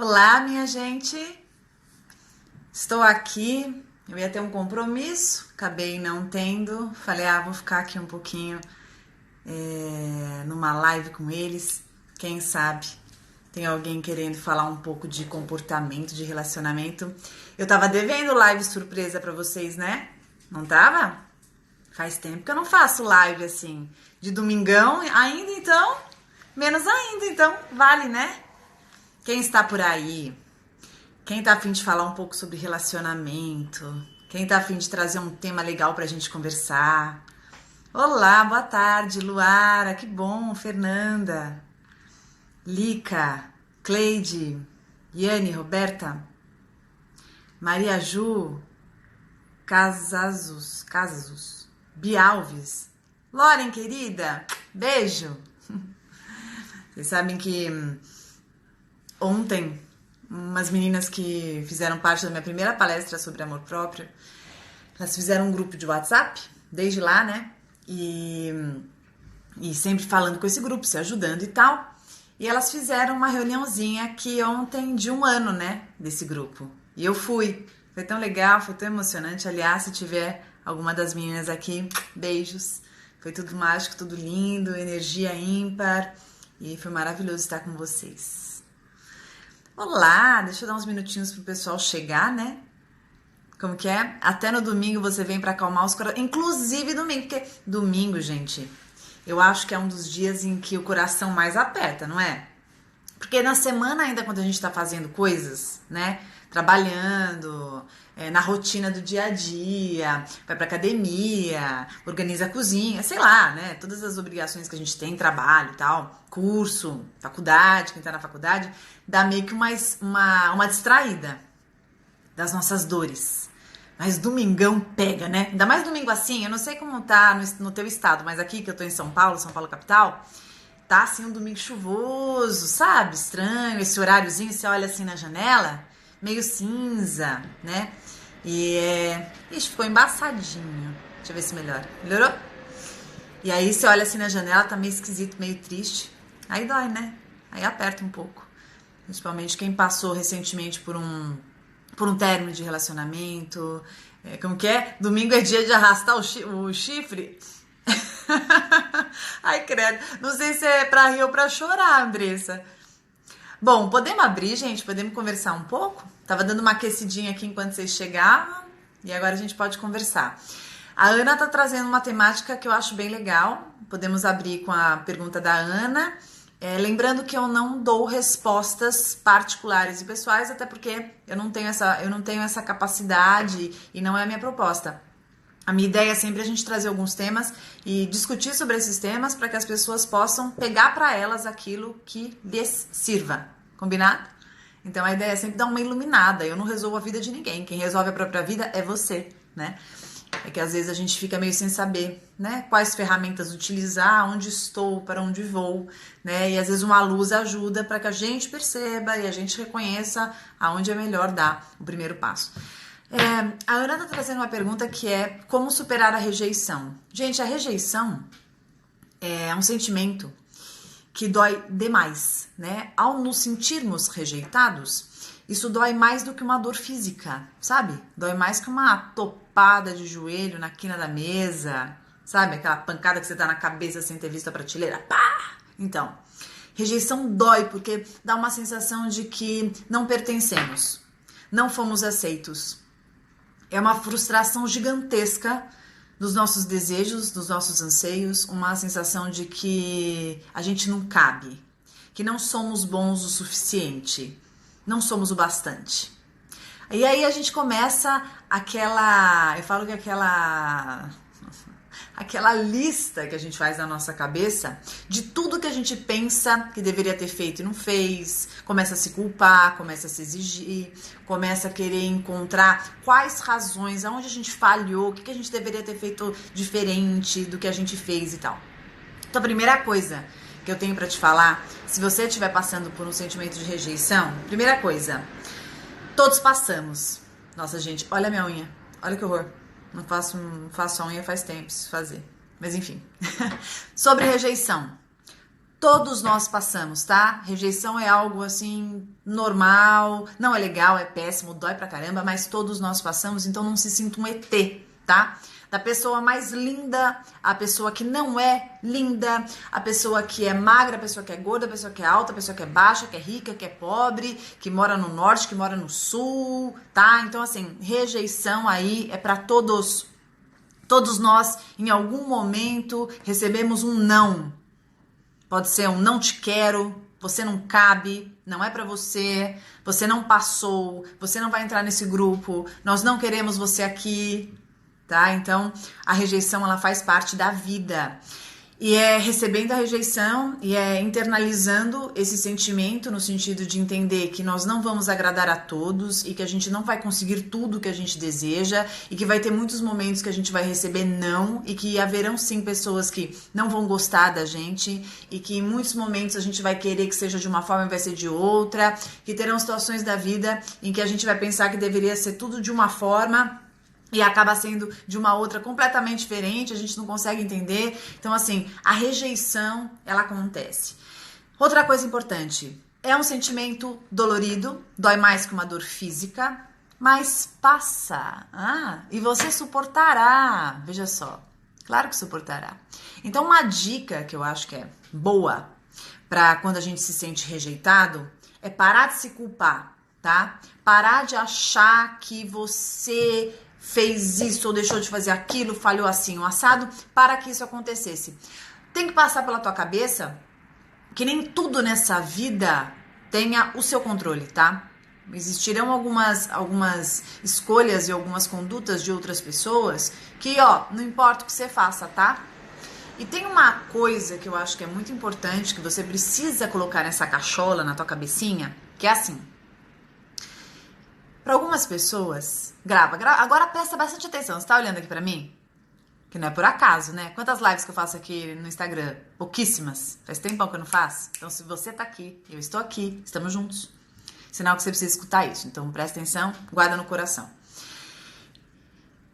Olá, minha gente. Estou aqui. Eu ia ter um compromisso, acabei não tendo. Falei, vou ficar aqui um pouquinho numa live com eles. Quem sabe tem alguém querendo falar um pouco de comportamento, de relacionamento. Eu tava devendo live surpresa pra vocês, né? Não tava? Faz tempo que eu não faço live assim, de domingão ainda, então, menos ainda, então, vale, né? Quem está por aí? Quem tá a fim de falar um pouco sobre relacionamento? Quem tá a fim de trazer um tema legal pra gente conversar? Olá, boa tarde, Luara, que bom, Fernanda, Lica, Cleide, Yane, Roberta, Maria Ju, Casazus, Bialves, Loren, querida, beijo. Vocês sabem que ontem umas meninas que fizeram parte da minha primeira palestra sobre amor próprio, elas fizeram um grupo de WhatsApp, desde lá, né? E sempre falando com esse grupo, se ajudando e tal. E elas fizeram uma reuniãozinha aqui ontem de 1 ano, né? Desse grupo. E eu fui. Foi tão legal, foi tão emocionante. Aliás, se tiver alguma das meninas aqui, beijos. Foi tudo mágico, tudo lindo, energia ímpar. E foi maravilhoso estar com vocês. Olá, deixa eu dar uns minutinhos pro pessoal chegar, né? Como que é? Até no domingo você vem pra acalmar os corações. Inclusive domingo, porque domingo, gente, eu acho que é um dos dias em que o coração mais aperta, não é? Porque na semana ainda, quando a gente tá fazendo coisas, né? Trabalhando, na rotina do dia a dia, vai pra academia, organiza a cozinha, sei lá, né? Todas as obrigações que a gente tem, trabalho e tal, curso, faculdade, quem tá na faculdade, dá meio que uma distraída das nossas dores. Mas domingão pega, né? Ainda mais domingo assim, eu não sei como tá no teu estado, mas aqui que eu tô em São Paulo capital, tá assim um domingo chuvoso, sabe? Estranho, esse horáriozinho, você olha assim na janela, meio cinza, né? Ixi, ficou embaçadinho. Deixa eu ver se melhora. Melhorou? E aí você olha assim na janela, tá meio esquisito, meio triste. Aí dói, né? Aí aperta um pouco. Principalmente quem passou recentemente por um término de relacionamento. Como que é? Domingo é dia de arrastar o chifre. Ai, credo. Não sei se é pra rir ou pra chorar, Andressa. Bom, podemos abrir, gente? Podemos conversar um pouco? Tava dando uma aquecidinha aqui enquanto vocês chegavam. E agora a gente pode conversar. A Ana tá trazendo uma temática que eu acho bem legal. Podemos abrir com a pergunta da Ana. Lembrando que eu não dou respostas particulares e pessoais, até porque eu não tenho essa capacidade e não é a minha proposta. A minha ideia é sempre a gente trazer alguns temas e discutir sobre esses temas para que as pessoas possam pegar para elas aquilo que lhes sirva. Combinado? Então a ideia é sempre dar uma iluminada. Eu não resolvo a vida de ninguém. Quem resolve a própria vida é você, né? É que às vezes a gente fica meio sem saber, né? Quais ferramentas utilizar, onde estou, para onde vou, né? E às vezes uma luz ajuda para que a gente perceba e a gente reconheça aonde é melhor dar o primeiro passo. A Ana tá trazendo uma pergunta que é como superar a rejeição. Gente, a rejeição é um sentimento que dói demais, né? Ao nos sentirmos rejeitados, isso dói mais do que uma dor física, sabe? Dói mais que uma topada de joelho na quina da mesa, sabe? Aquela pancada que você dá na cabeça sem ter visto a prateleira. Pá! Então, rejeição dói porque dá uma sensação de que não pertencemos, não fomos aceitos. É uma frustração gigantesca dos nossos desejos, dos nossos anseios, uma sensação de que a gente não cabe, que não somos bons o suficiente, não somos o bastante. E aí a gente começa aquela lista que a gente faz na nossa cabeça de tudo que a gente pensa que deveria ter feito e não fez, começa a se culpar, começa a se exigir, começa a querer encontrar quais razões, aonde a gente falhou, o que a gente deveria ter feito diferente do que a gente fez e tal. Então a primeira coisa que eu tenho pra te falar, se você estiver passando por um sentimento de rejeição, primeira coisa, todos passamos. Nossa, gente, olha a minha unha, olha que horror. Não faço a unha faz tempo, preciso fazer. Mas enfim. Sobre rejeição. Todos nós passamos, tá? Rejeição é algo assim normal, não é legal, é péssimo, dói pra caramba, mas todos nós passamos, então não se sinta um ET, tá? Da pessoa mais linda, a pessoa que não é linda, a pessoa que é magra, a pessoa que é gorda, a pessoa que é alta, a pessoa que é baixa, que é rica, que é pobre, que mora no norte, que mora no sul, tá? Então assim, rejeição aí é pra todos. Todos nós, em algum momento, recebemos um não. Pode ser um não te quero, você não cabe, não é pra você, você não passou, você não vai entrar nesse grupo, nós não queremos você aqui, tá? Então, a rejeição, ela faz parte da vida. E é recebendo a rejeição e é internalizando esse sentimento no sentido de entender que nós não vamos agradar a todos e que a gente não vai conseguir tudo que a gente deseja e que vai ter muitos momentos que a gente vai receber não e que haverão sim pessoas que não vão gostar da gente e que em muitos momentos a gente vai querer que seja de uma forma e vai ser de outra, que terão situações da vida em que a gente vai pensar que deveria ser tudo de uma forma e acaba sendo de uma outra completamente diferente, a gente não consegue entender. Então, assim, a rejeição, ela acontece. Outra coisa importante, é um sentimento dolorido, dói mais que uma dor física, mas passa. E você suportará, veja só, claro que suportará. Então, uma dica que eu acho que é boa para quando a gente se sente rejeitado, é parar de se culpar, tá? Parar de achar que você fez isso ou deixou de fazer aquilo, falhou assim, o assado, para que isso acontecesse. Tem que passar pela tua cabeça que nem tudo nessa vida tenha o seu controle, tá? Existirão algumas escolhas e algumas condutas de outras pessoas que, ó, não importa o que você faça, tá? E tem uma coisa que eu acho que é muito importante, que você precisa colocar nessa cachola, na tua cabecinha, que é assim. Para algumas pessoas, grava, agora presta bastante atenção, você tá olhando aqui pra mim? Que não é por acaso, né? Quantas lives que eu faço aqui no Instagram? Pouquíssimas, faz tempão que eu não faço. Então se você tá aqui, eu estou aqui, estamos juntos. Sinal que você precisa escutar isso, então presta atenção, guarda no coração.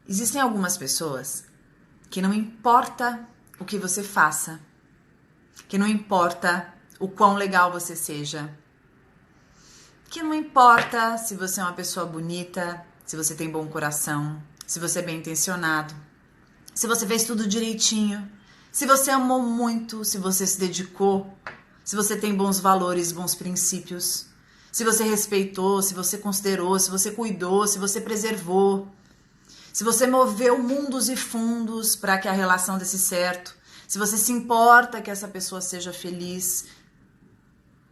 Existem algumas pessoas que não importa o que você faça, que não importa o quão legal você seja, que não importa se você é uma pessoa bonita, se você tem bom coração, se você é bem intencionado, se você fez tudo direitinho, se você amou muito, se você se dedicou, se você tem bons valores, bons princípios, se você respeitou, se você considerou, se você cuidou, se você preservou, se você moveu mundos e fundos para que a relação desse certo, se você se importa que essa pessoa seja feliz,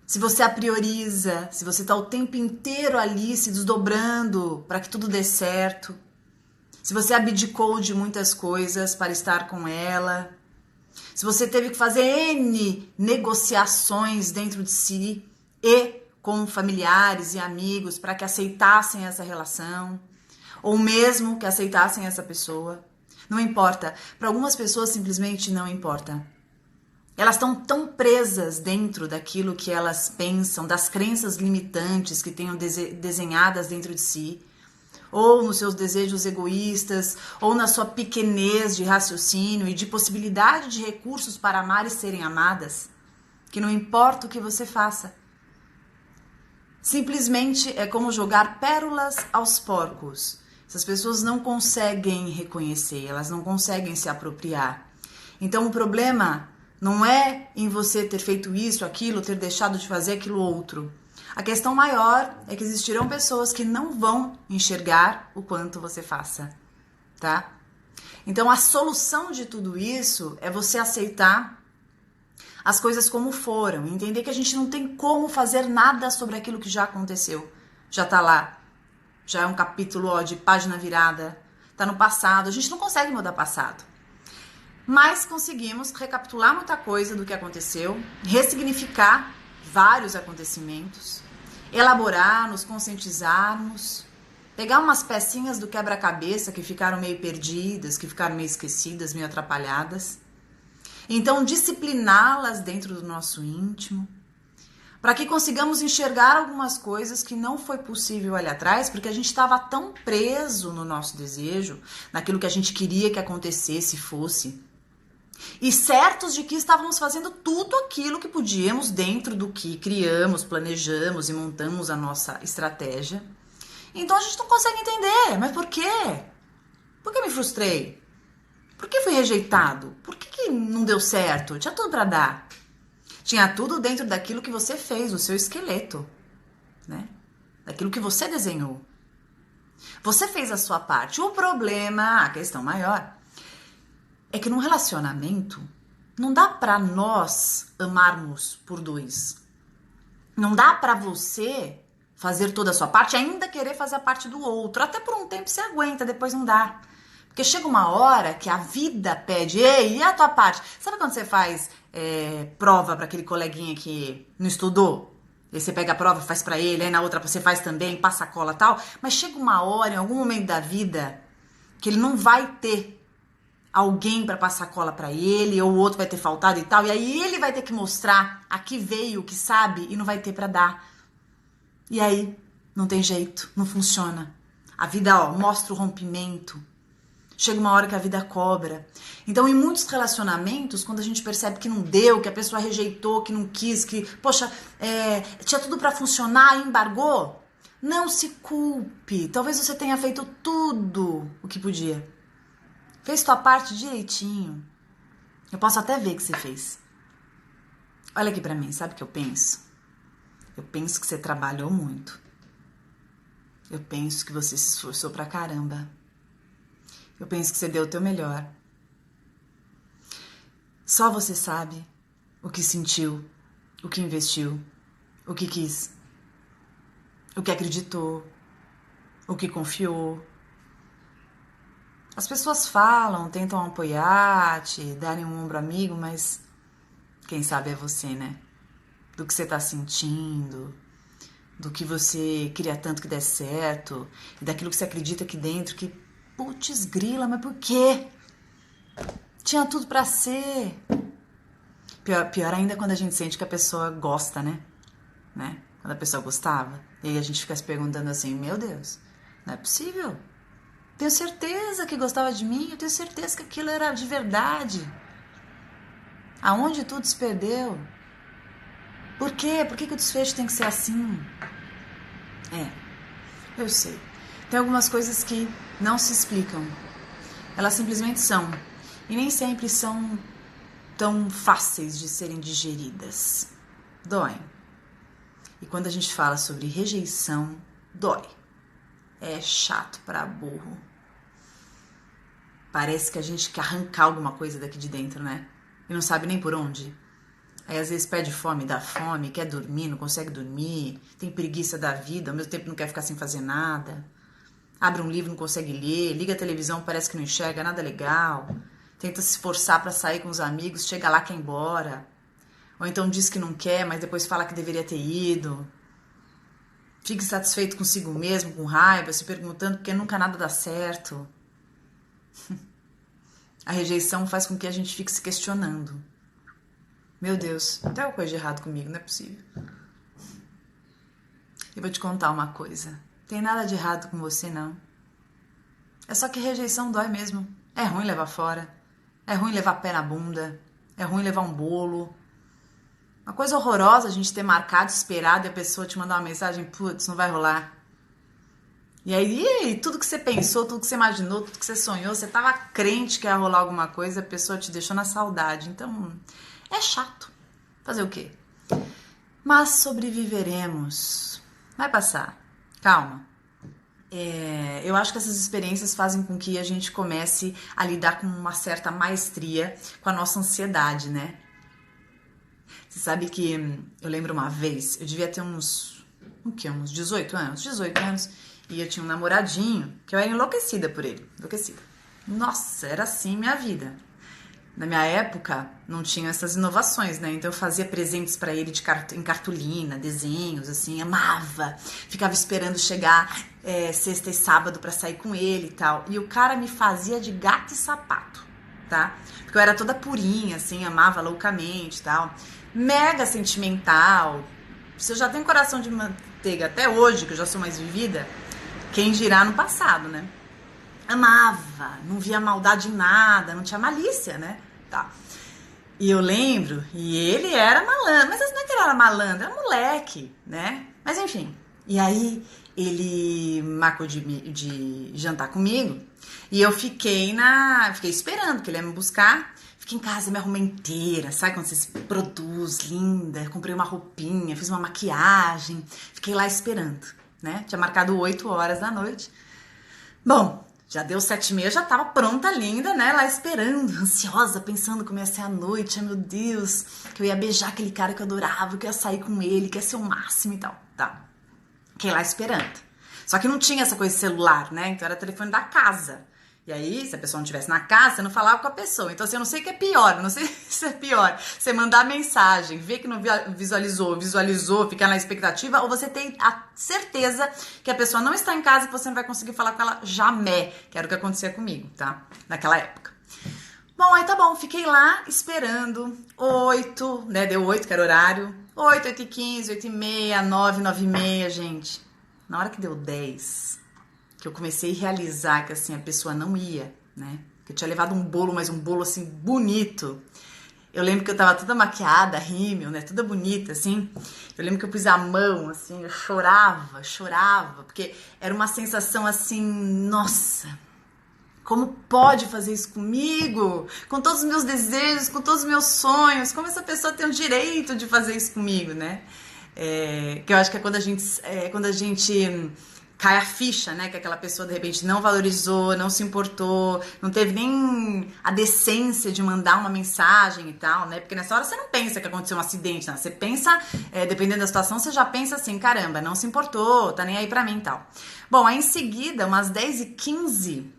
se você a prioriza, se você está o tempo inteiro ali se desdobrando para que tudo dê certo, se você abdicou de muitas coisas para estar com ela, se você teve que fazer N negociações dentro de si e com familiares e amigos para que aceitassem essa relação, ou mesmo que aceitassem essa pessoa, não importa. Para algumas pessoas simplesmente não importa. Elas estão tão presas dentro daquilo que elas pensam, das crenças limitantes que tenham desenhadas dentro de si, ou nos seus desejos egoístas, ou na sua pequenez de raciocínio e de possibilidade de recursos para amar e serem amadas, que não importa o que você faça. Simplesmente é como jogar pérolas aos porcos. Essas pessoas não conseguem reconhecer, elas não conseguem se apropriar. Então o problema não é em você ter feito isso, aquilo, ter deixado de fazer aquilo outro. A questão maior é que existirão pessoas que não vão enxergar o quanto você faça, tá? Então a solução de tudo isso é você aceitar as coisas como foram, entender que a gente não tem como fazer nada sobre aquilo que já aconteceu. Já tá lá, já é um capítulo, ó, de página virada, tá no passado, a gente não consegue mudar passado. Mas conseguimos recapitular muita coisa do que aconteceu, ressignificar vários acontecimentos, elaborar, nos conscientizarmos, pegar umas pecinhas do quebra-cabeça que ficaram meio perdidas, que ficaram meio esquecidas, meio atrapalhadas. Então, discipliná-las dentro do nosso íntimo, para que consigamos enxergar algumas coisas que não foi possível ali atrás, porque a gente estava tão preso no nosso desejo, naquilo que a gente queria que acontecesse, fosse. E certos de que estávamos fazendo tudo aquilo que podíamos dentro do que criamos, planejamos e montamos a nossa estratégia. Então a gente não consegue entender, mas por quê? Por que me frustrei? Por que fui rejeitado? Por que não deu certo? Tinha tudo para dar. Tinha tudo dentro daquilo que você fez, o seu esqueleto, né? Daquilo que você desenhou. Você fez a sua parte. O problema, a questão maior, é que num relacionamento não dá pra nós amarmos por dois. Não dá pra você fazer toda a sua parte e ainda querer fazer a parte do outro. Até por um tempo você aguenta, depois não dá. Porque chega uma hora que a vida pede, ei, e a tua parte? Sabe quando você faz prova pra aquele coleguinha que não estudou? Aí você pega a prova, faz pra ele, aí na outra você faz também, passa a cola e tal. Mas chega uma hora, em algum momento da vida, que ele não vai ter alguém para passar cola para ele, ou o outro vai ter faltado e tal, e aí ele vai ter que mostrar a que veio, o que sabe, e não vai ter para dar. E aí, não tem jeito, não funciona. A vida, ó, mostra o rompimento. Chega uma hora que a vida cobra. Então, em muitos relacionamentos, quando a gente percebe que não deu, que a pessoa rejeitou, que não quis, que, poxa, tinha tudo para funcionar e embargou, não se culpe. Talvez você tenha feito tudo o que podia. Fez tua parte direitinho. Eu posso até ver que você fez. Olha aqui pra mim, sabe o que eu penso? Eu penso que você trabalhou muito. Eu penso que você se esforçou pra caramba. Eu penso que você deu o teu melhor. Só você sabe o que sentiu, o que investiu, o que quis, o que acreditou, o que confiou. As pessoas falam, tentam apoiar, te darem um ombro amigo, mas quem sabe é você, né? Do que você tá sentindo, do que você queria tanto que desse certo, e daquilo que você acredita aqui dentro, que, putz grila, mas por quê? Tinha tudo pra ser. Pior ainda é quando a gente sente que a pessoa gosta, né? Quando a pessoa gostava. E aí a gente fica se perguntando assim, meu Deus, não é possível. Tenho certeza que gostava de mim, eu tenho certeza que aquilo era de verdade. Aonde tudo se perdeu? Por quê? Por que o desfecho tem que ser assim? Eu sei. Tem algumas coisas que não se explicam. Elas simplesmente são. E nem sempre são tão fáceis de serem digeridas. Dói. E quando a gente fala sobre rejeição, dói. É chato pra burro. Parece que a gente quer arrancar alguma coisa daqui de dentro, né? E não sabe nem por onde. Aí às vezes pede fome, dá fome, quer dormir, não consegue dormir, tem preguiça da vida, ao mesmo tempo não quer ficar sem fazer nada. Abre um livro, não consegue ler, liga a televisão, parece que não enxerga nada legal. Tenta se esforçar pra sair com os amigos, chega lá, quer ir embora. Ou então diz que não quer, mas depois fala que deveria ter ido. Fica insatisfeito consigo mesmo, com raiva, se perguntando por que nunca nada dá certo. A rejeição faz com que a gente fique se questionando. Meu Deus, tem alguma coisa de errado comigo, não é possível. Eu vou te contar uma coisa. Tem nada de errado com você, não. É só que rejeição dói mesmo. É ruim levar fora. É ruim levar pé na bunda. É ruim levar um bolo. Uma coisa horrorosa a gente ter marcado, esperado e a pessoa te mandar uma mensagem, putz, não vai rolar. E aí, tudo que você pensou, tudo que você imaginou, tudo que você sonhou, você tava crente que ia rolar alguma coisa, a pessoa te deixou na saudade. Então, é chato. Fazer o quê? Mas sobreviveremos. Vai passar. Calma. Eu acho que essas experiências fazem com que a gente comece a lidar com uma certa maestria com a nossa ansiedade, né? Você sabe que eu lembro uma vez, eu devia ter uns 18 anos? 18 anos, e eu tinha um namoradinho, que eu era enlouquecida por ele, enlouquecida. Nossa, era assim minha vida. Na minha época, não tinha essas inovações, né? Então eu fazia presentes pra ele em cartolina, desenhos, assim, amava. Ficava esperando chegar sexta e sábado pra sair com ele e tal. E o cara me fazia de gato e sapato, tá? Porque eu era toda purinha, assim, amava loucamente e tal. Mega sentimental. Se eu já tenho coração de manteiga até hoje, que eu já sou mais vivida, quem dirá no passado, né? Amava, não via maldade em nada, não tinha malícia, né? Tá. E eu lembro, e ele era malandro, mas não é que ele era malandro, era moleque, né? Mas enfim, e aí ele marcou de jantar comigo e eu fiquei esperando que ele ia me buscar. Fiquei em casa, me arrumei inteira, sabe quando você se produz, linda, comprei uma roupinha, fiz uma maquiagem, fiquei lá esperando, né? Tinha marcado 8 horas da noite. Bom, já deu 7h30, já tava pronta, linda, né? Lá esperando, ansiosa, pensando como ia ser a noite. Ai, meu Deus, que eu ia beijar aquele cara que eu adorava, que eu ia sair com ele, que ia ser o máximo e tal. Tá. Fiquei lá esperando. Só que não tinha essa coisa de celular, né? Então era telefone da casa. E aí, se a pessoa não estivesse na casa, você não falava com a pessoa. Então, assim, eu não sei o que é pior, eu não sei se é pior. Você mandar mensagem, ver que não visualizou, ficar na expectativa, ou você tem a certeza que a pessoa não está em casa e que você não vai conseguir falar com ela jamais, que era o que acontecia comigo, tá? Naquela época. Bom, aí tá bom, fiquei lá esperando, 8, né? Deu 8, que era horário. 8, 8h15, 8h30, 9, 9h30, gente. Na hora que deu 10... que eu comecei a realizar que, assim, a pessoa não ia, né? Que eu tinha levado um bolo, mas um bolo, assim, bonito. Eu lembro que eu tava toda maquiada, rímel, né? Toda bonita, assim. Eu lembro que eu pus a mão, assim, eu chorava. Porque era uma sensação, assim, nossa... Como pode fazer isso comigo? Com todos os meus desejos, com todos os meus sonhos. Como essa pessoa tem o direito de fazer isso comigo, né? Que eu acho que é quando a gente cai a ficha, né? Que aquela pessoa, de repente, não valorizou, não se importou, não teve nem a decência de mandar uma mensagem e tal, né? Porque nessa hora você não pensa que aconteceu um acidente, né? Você pensa, dependendo da situação, você já pensa assim, caramba, não se importou, tá nem aí pra mim e tal. Bom, aí em seguida, umas 10h15,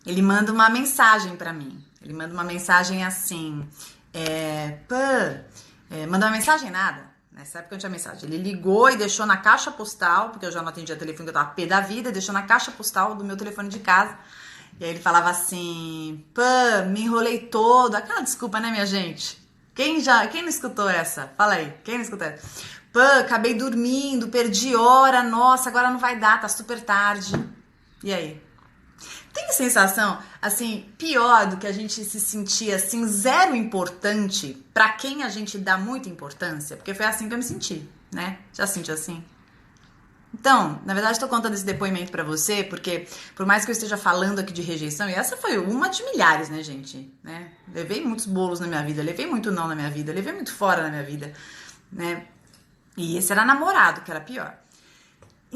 ele manda uma mensagem pra mim. Ele manda uma mensagem assim, manda uma mensagem nada. Nessa época eu não tinha mensagem. Ele ligou e deixou na caixa postal, porque eu já não atendia telefone, que eu tava pé da vida, deixou na caixa postal do meu telefone de casa. E aí ele falava assim, me enrolei todo. Aquela desculpa, né, minha gente? Quem não escutou essa? Fala aí, quem não escutou essa? Acabei dormindo, perdi hora, nossa, agora não vai dar, tá super tarde. E aí? Tem sensação, assim, pior do que a gente se sentir, assim, zero importante pra quem a gente dá muita importância? Porque foi assim que eu me senti, né? Já senti assim? Então, na verdade, estou contando esse depoimento pra você porque, por mais que eu esteja falando aqui de rejeição, e essa foi uma de milhares, né, gente? Né? Levei muitos bolos na minha vida, levei muito não na minha vida, levei muito fora na minha vida, né? E esse era namorado, que era pior.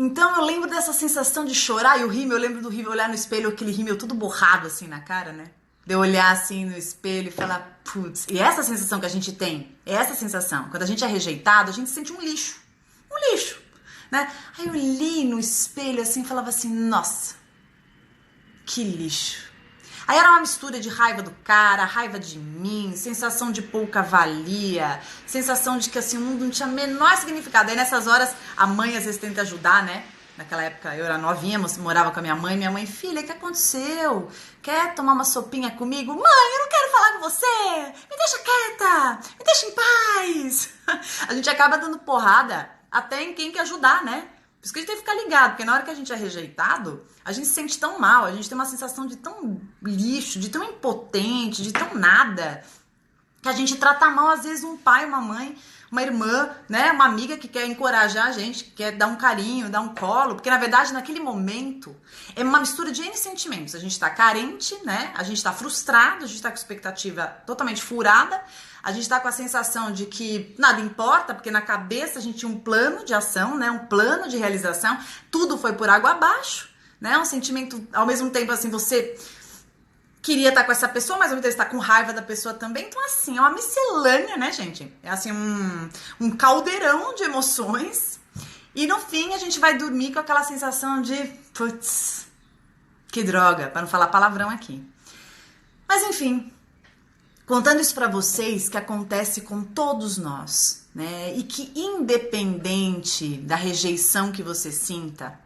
Então eu lembro dessa sensação de chorar e o rímel, eu lembro do rímel olhar no espelho, aquele rímel tudo borrado assim na cara, né? De eu olhar assim no espelho e falar, putz, e essa sensação que a gente tem, é essa sensação, quando a gente é rejeitado, a gente sente um lixo, né? Aí eu olhei no espelho assim e falava assim, nossa, que lixo. Aí era uma mistura de raiva do cara, raiva de mim, sensação de pouca valia, sensação de que assim, o mundo não tinha menor significado. Aí nessas horas, a mãe às vezes tenta ajudar, né? Naquela época eu era novinha, morava com a minha mãe, filha, o que aconteceu? Quer tomar uma sopinha comigo? Mãe, eu não quero falar com você, me deixa quieta, me deixa em paz. A gente acaba dando porrada até em quem quer ajudar, né? Por isso que a gente tem que ficar ligado, porque na hora que a gente é rejeitado, a gente se sente tão mal, a gente tem uma sensação de tão lixo, de tão impotente, de tão nada, que a gente trata mal, às vezes, um pai, uma mãe, uma irmã, né? Uma amiga que quer encorajar a gente, que quer dar um carinho, dar um colo, porque, na verdade, naquele momento, é uma mistura de N sentimentos. A gente tá carente, né? A gente tá frustrado, a gente tá com expectativa totalmente furada, a gente tá com a sensação de que nada importa, porque na cabeça a gente tinha um plano de ação, né? Um plano de realização, tudo foi por água abaixo, né? Um sentimento, ao mesmo tempo, assim, você queria estar com essa pessoa, mas ao mesmo tempo está com raiva da pessoa também. Então, assim, é uma miscelânea, né, gente? É assim, um caldeirão de emoções. E no fim, a gente vai dormir com aquela sensação de, putz, que droga, para não falar palavrão aqui. Mas, enfim, contando isso para vocês, que acontece com todos nós, né? E que independente da rejeição que você sinta,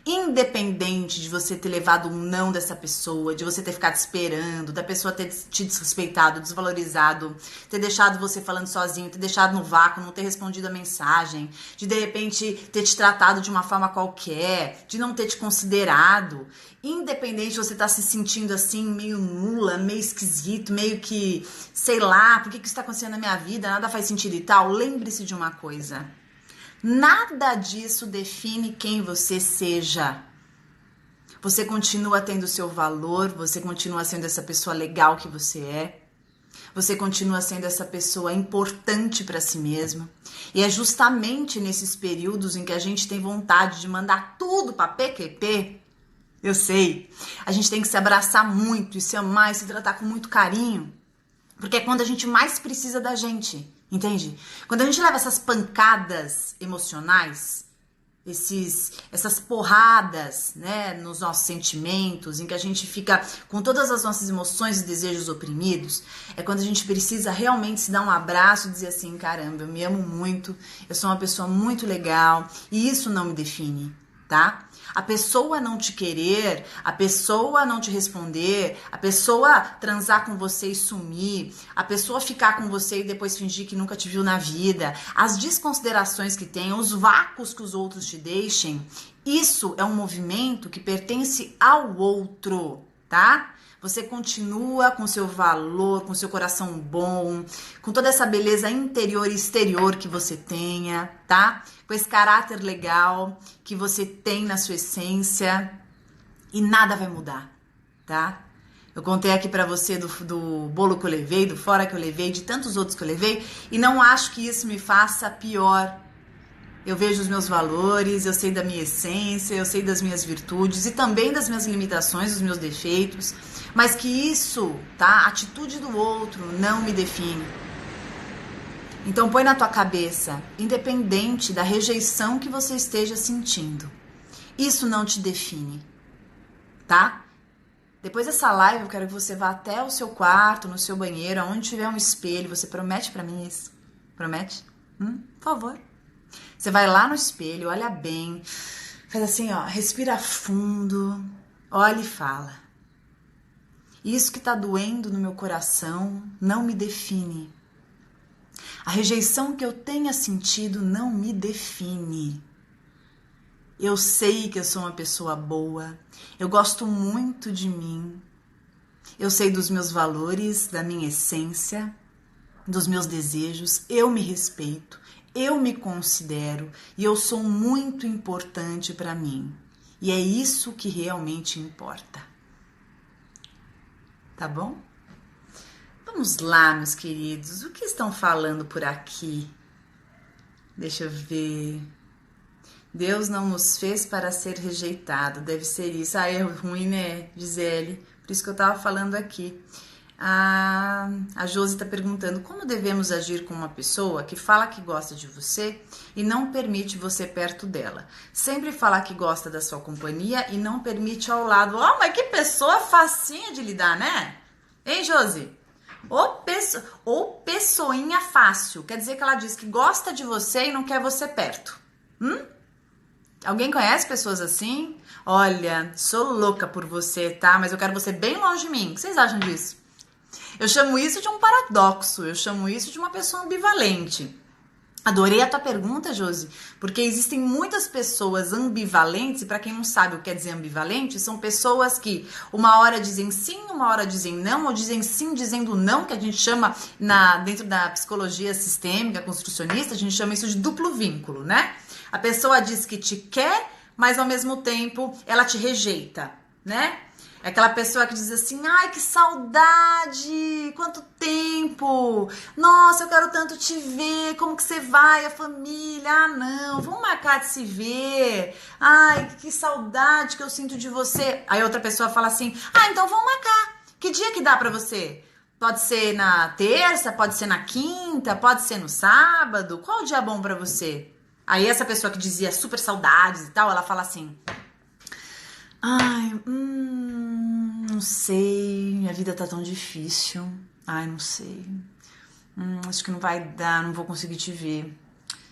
Independente de você ter levado um não dessa pessoa, de você ter ficado esperando, da pessoa ter te desrespeitado, desvalorizado, ter deixado você falando sozinho, ter deixado no vácuo, não ter respondido a mensagem, de repente ter te tratado de uma forma qualquer, de não ter te considerado. Independente de você estar se sentindo assim, meio nula, meio esquisito, meio que, sei lá, por que isso está acontecendo na minha vida, nada faz sentido e tal, lembre-se de uma coisa. Nada disso define quem você seja. Você continua tendo seu valor, você continua sendo essa pessoa legal que você é. Você continua sendo essa pessoa importante para si mesma. E é justamente nesses períodos em que a gente tem vontade de mandar tudo para PQP, eu sei, a gente tem que se abraçar muito e se amar e se tratar com muito carinho. Porque é quando a gente mais precisa da gente, entende? Quando a gente leva essas pancadas emocionais, essas porradas, né, nos nossos sentimentos, em que a gente fica com todas as nossas emoções e desejos oprimidos, é quando a gente precisa realmente se dar um abraço e dizer assim, caramba, eu me amo muito, eu sou uma pessoa muito legal e isso não me define, tá? A pessoa não te querer, a pessoa não te responder, a pessoa transar com você e sumir, a pessoa ficar com você e depois fingir que nunca te viu na vida, as desconsiderações que tem, os vácuos que os outros te deixem, isso é um movimento que pertence ao outro, tá? Você continua com seu valor, com seu coração bom, com toda essa beleza interior e exterior que você tenha, tá? Com esse caráter legal que você tem na sua essência e nada vai mudar, tá? Eu contei aqui pra você do bolo que eu levei, do fora que eu levei, de tantos outros que eu levei e não acho que isso me faça pior. Eu vejo os meus valores, eu sei da minha essência, eu sei das minhas virtudes e também das minhas limitações, dos meus defeitos, mas que isso, tá? A atitude do outro não me define. Então põe na tua cabeça, independente da rejeição que você esteja sentindo, isso não te define, tá? Depois dessa live eu quero que você vá até o seu quarto, no seu banheiro, onde tiver um espelho, você promete pra mim isso? Promete? Por favor. Você vai lá no espelho, olha bem, faz assim, ó, respira fundo, olha e fala. Isso que tá doendo no meu coração não me define. A rejeição que eu tenha sentido não me define. Eu sei que eu sou uma pessoa boa, eu gosto muito de mim, eu sei dos meus valores, da minha essência, dos meus desejos, eu me respeito. Eu me considero e eu sou muito importante para mim. E é isso que realmente importa. Tá bom? Vamos lá, meus queridos. O que estão falando por aqui? Deixa eu ver. Deus não nos fez para ser rejeitado. Deve ser isso. Ah, é ruim, né, Gisele? Por isso que eu tava falando aqui. A Josi está perguntando como devemos agir com uma pessoa que fala que gosta de você e não permite você perto dela. Sempre fala que gosta da sua companhia e não permite ao lado. Oh, mas que pessoa facinha de lidar, né? Hein, Josi? Ou pessoinha fácil. Quer dizer que ela diz que gosta de você e não quer você perto. Alguém conhece pessoas assim? Olha, sou louca por você, tá? Mas eu quero você bem longe de mim. O que vocês acham disso? Eu chamo isso de um paradoxo, eu chamo isso de uma pessoa ambivalente. Adorei a tua pergunta, Josi, porque existem muitas pessoas ambivalentes, e para quem não sabe o que quer dizer ambivalente, são pessoas que uma hora dizem sim, uma hora dizem não, ou dizem sim dizendo não, que a gente chama, dentro da psicologia sistêmica, construcionista, a gente chama isso de duplo vínculo, né? A pessoa diz que te quer, mas ao mesmo tempo ela te rejeita, né? É aquela pessoa que diz assim, ai, que saudade, quanto tempo, nossa, eu quero tanto te ver, como que você vai, a família, ah, não, vamos marcar de se ver, ai, que saudade que eu sinto de você. Aí outra pessoa fala assim, ah, então vamos marcar, que dia que dá pra você? Pode ser na terça, pode ser na quinta, pode ser no sábado, qual o dia bom pra você? Aí essa pessoa que dizia super saudades e tal, ela fala assim, ai, não sei, minha vida tá tão difícil. Ai, não sei. Acho que não vai dar, não vou conseguir te ver.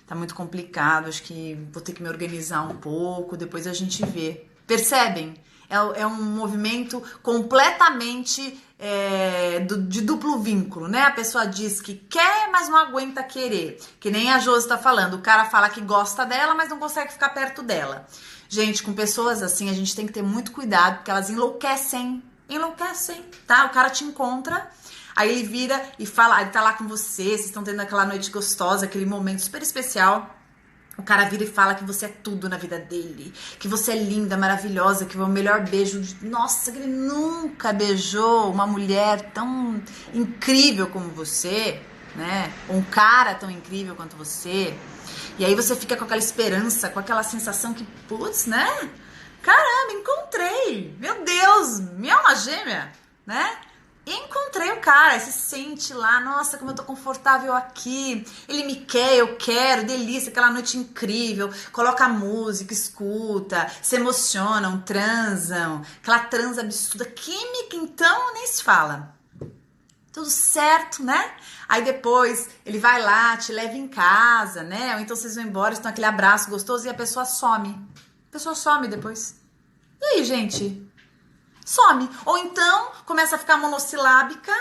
tá muito complicado, acho que vou ter que me organizar um pouco, depois a gente vê. Percebem? É um movimento completamente de duplo vínculo, né? A pessoa diz que quer, mas não aguenta querer. Que nem a Josi tá falando, o cara fala que gosta dela, mas não consegue ficar perto dela. Gente, com pessoas assim, a gente tem que ter muito cuidado, porque elas enlouquecem, tá? O cara te encontra, aí ele vira e fala, ele tá lá com você, vocês estão tendo aquela noite gostosa, aquele momento super especial. O cara vira e fala que você é tudo na vida dele, que você é linda, maravilhosa, que é o melhor beijo. Nossa, que ele nunca beijou uma mulher tão incrível como você, né? Um cara tão incrível quanto você. E aí você fica com aquela esperança, com aquela sensação que, putz, né? Caramba, encontrei! Meu Deus, minha alma gêmea, né? Encontrei o cara, se sente lá, nossa, como eu tô confortável aqui, ele me quer, eu quero, delícia, aquela noite incrível, coloca música, escuta, se emocionam, transam, aquela transa absurda, química então nem se fala, tudo certo, né? Aí depois ele vai lá, te leva em casa, né? Ou então vocês vão embora, estão aquele abraço gostoso e a pessoa some depois. E aí, gente? Some. Ou então começa a ficar monossilábica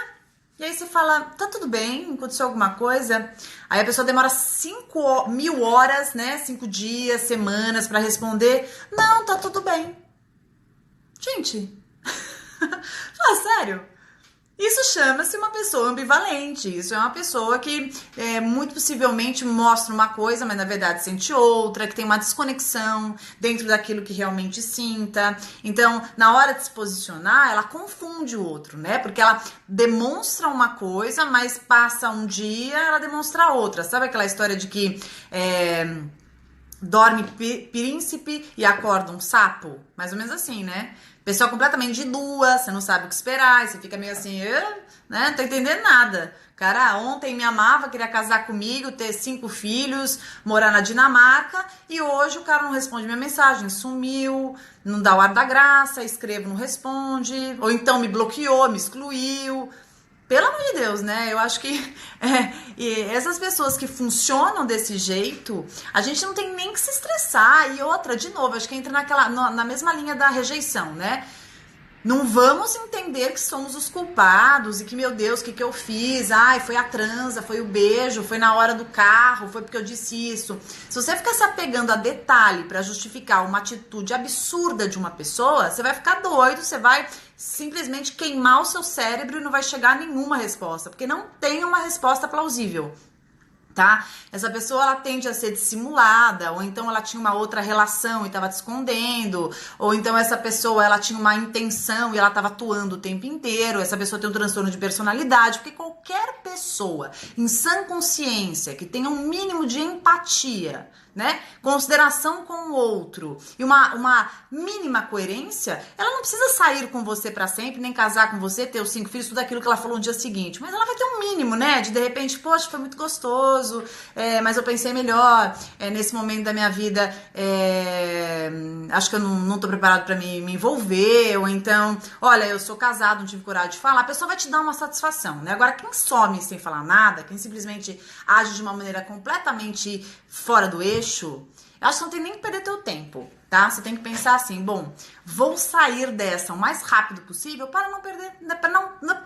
e aí você fala, tá tudo bem, aconteceu alguma coisa. Aí a pessoa demora 5.000 horas, né? 5 dias, semanas pra responder. Não, tá tudo bem. Gente, fala sério. Isso chama-se uma pessoa ambivalente. Isso é uma pessoa que muito possivelmente mostra uma coisa, mas na verdade sente outra, que tem uma desconexão dentro daquilo que realmente sinta. Então, na hora de se posicionar, ela confunde o outro, né? Porque ela demonstra uma coisa, mas passa um dia, ela demonstra outra. Sabe aquela história de que dorme príncipe e acorda um sapo? Mais ou menos assim, né? Pessoa completamente de lua, você não sabe o que esperar, você fica meio assim, né? Não tô entendendo nada. Cara, ontem me amava, queria casar comigo, ter 5 filhos, morar na Dinamarca, e hoje o cara não responde minha mensagem, sumiu, não dá o ar da graça, escrevo, não responde, ou então me bloqueou, me excluiu. Pelo amor de Deus, né? Eu acho que e essas pessoas que funcionam desse jeito, a gente não tem nem que se estressar. E outra, de novo, acho que entra na mesma linha da rejeição, né? Não vamos entender que somos os culpados e que, meu Deus, o que eu fiz? Ai, foi a transa, foi o beijo, foi na hora do carro, foi porque eu disse isso. Se você ficar se apegando a detalhe para justificar uma atitude absurda de uma pessoa, você vai ficar doido, você vai simplesmente queimar o seu cérebro e não vai chegar a nenhuma resposta, porque não tem uma resposta plausível. Tá? Essa pessoa ela tende a ser dissimulada, ou então ela tinha uma outra relação e estava te escondendo, ou então essa pessoa ela tinha uma intenção e ela estava atuando o tempo inteiro. Essa pessoa tem um transtorno de personalidade, porque qualquer pessoa em sã consciência que tenha um mínimo de empatia, né, consideração com o outro e uma mínima coerência, ela não precisa sair com você para sempre, nem casar com você, ter os 5 filhos, tudo aquilo que ela falou no dia seguinte, mas ela vai ter um mínimo, né, de repente, poxa, foi muito gostoso, mas eu pensei melhor, nesse momento da minha vida, acho que eu não tô preparado para me envolver, ou então, olha, eu sou casado, não tive coragem de falar, a pessoa vai te dar uma satisfação, né, agora quem some sem falar nada, quem simplesmente age de uma maneira completamente fora do eixo, eu acho que não tem nem que perder teu tempo, tá? Você tem que pensar assim, bom, vou sair dessa o mais rápido possível para não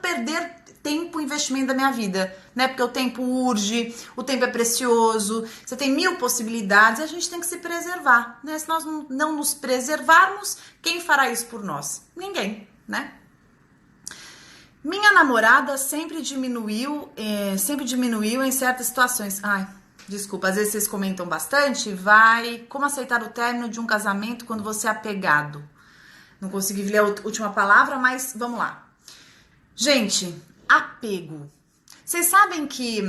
perder tempo e investimento da minha vida, né? Porque o tempo urge, o tempo é precioso, você tem 1000 possibilidades e a gente tem que se preservar, né? Se nós não nos preservarmos, quem fará isso por nós? Ninguém, né? Minha namorada sempre diminuiu em certas situações. Ai, desculpa, às vezes vocês comentam bastante. Como aceitar o término de um casamento quando você é apegado? Não consegui ler a última palavra, mas vamos lá. Gente, apego. Vocês sabem que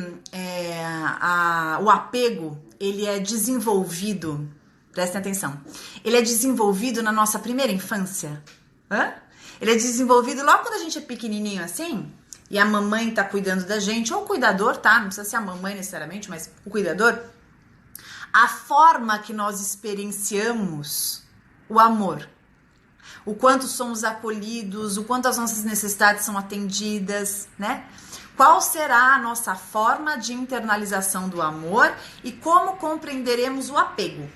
o apego, ele é desenvolvido, prestem atenção, ele é desenvolvido na nossa primeira infância. Ele é desenvolvido logo quando a gente é pequenininho assim, e a mamãe tá cuidando da gente, ou o cuidador, tá? Não precisa ser a mamãe necessariamente, mas o cuidador. A forma que nós experienciamos o amor, O quanto somos acolhidos, o quanto as nossas necessidades são atendidas, né? Qual será a nossa forma de internalização do amor e como compreenderemos o apego?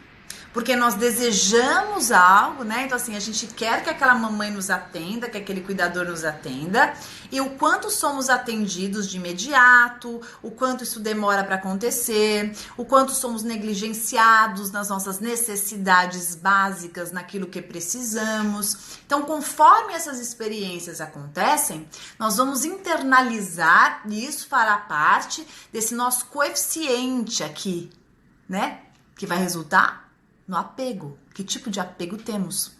Porque nós desejamos algo, né? Então, assim, a gente quer que aquela mamãe nos atenda, que aquele cuidador nos atenda, e o quanto somos atendidos de imediato, o quanto isso demora para acontecer, o quanto somos negligenciados nas nossas necessidades básicas, naquilo que precisamos. Então, conforme essas experiências acontecem, nós vamos internalizar, e isso fará parte desse nosso coeficiente aqui, né? Que vai resultar no apego. Que tipo de apego temos?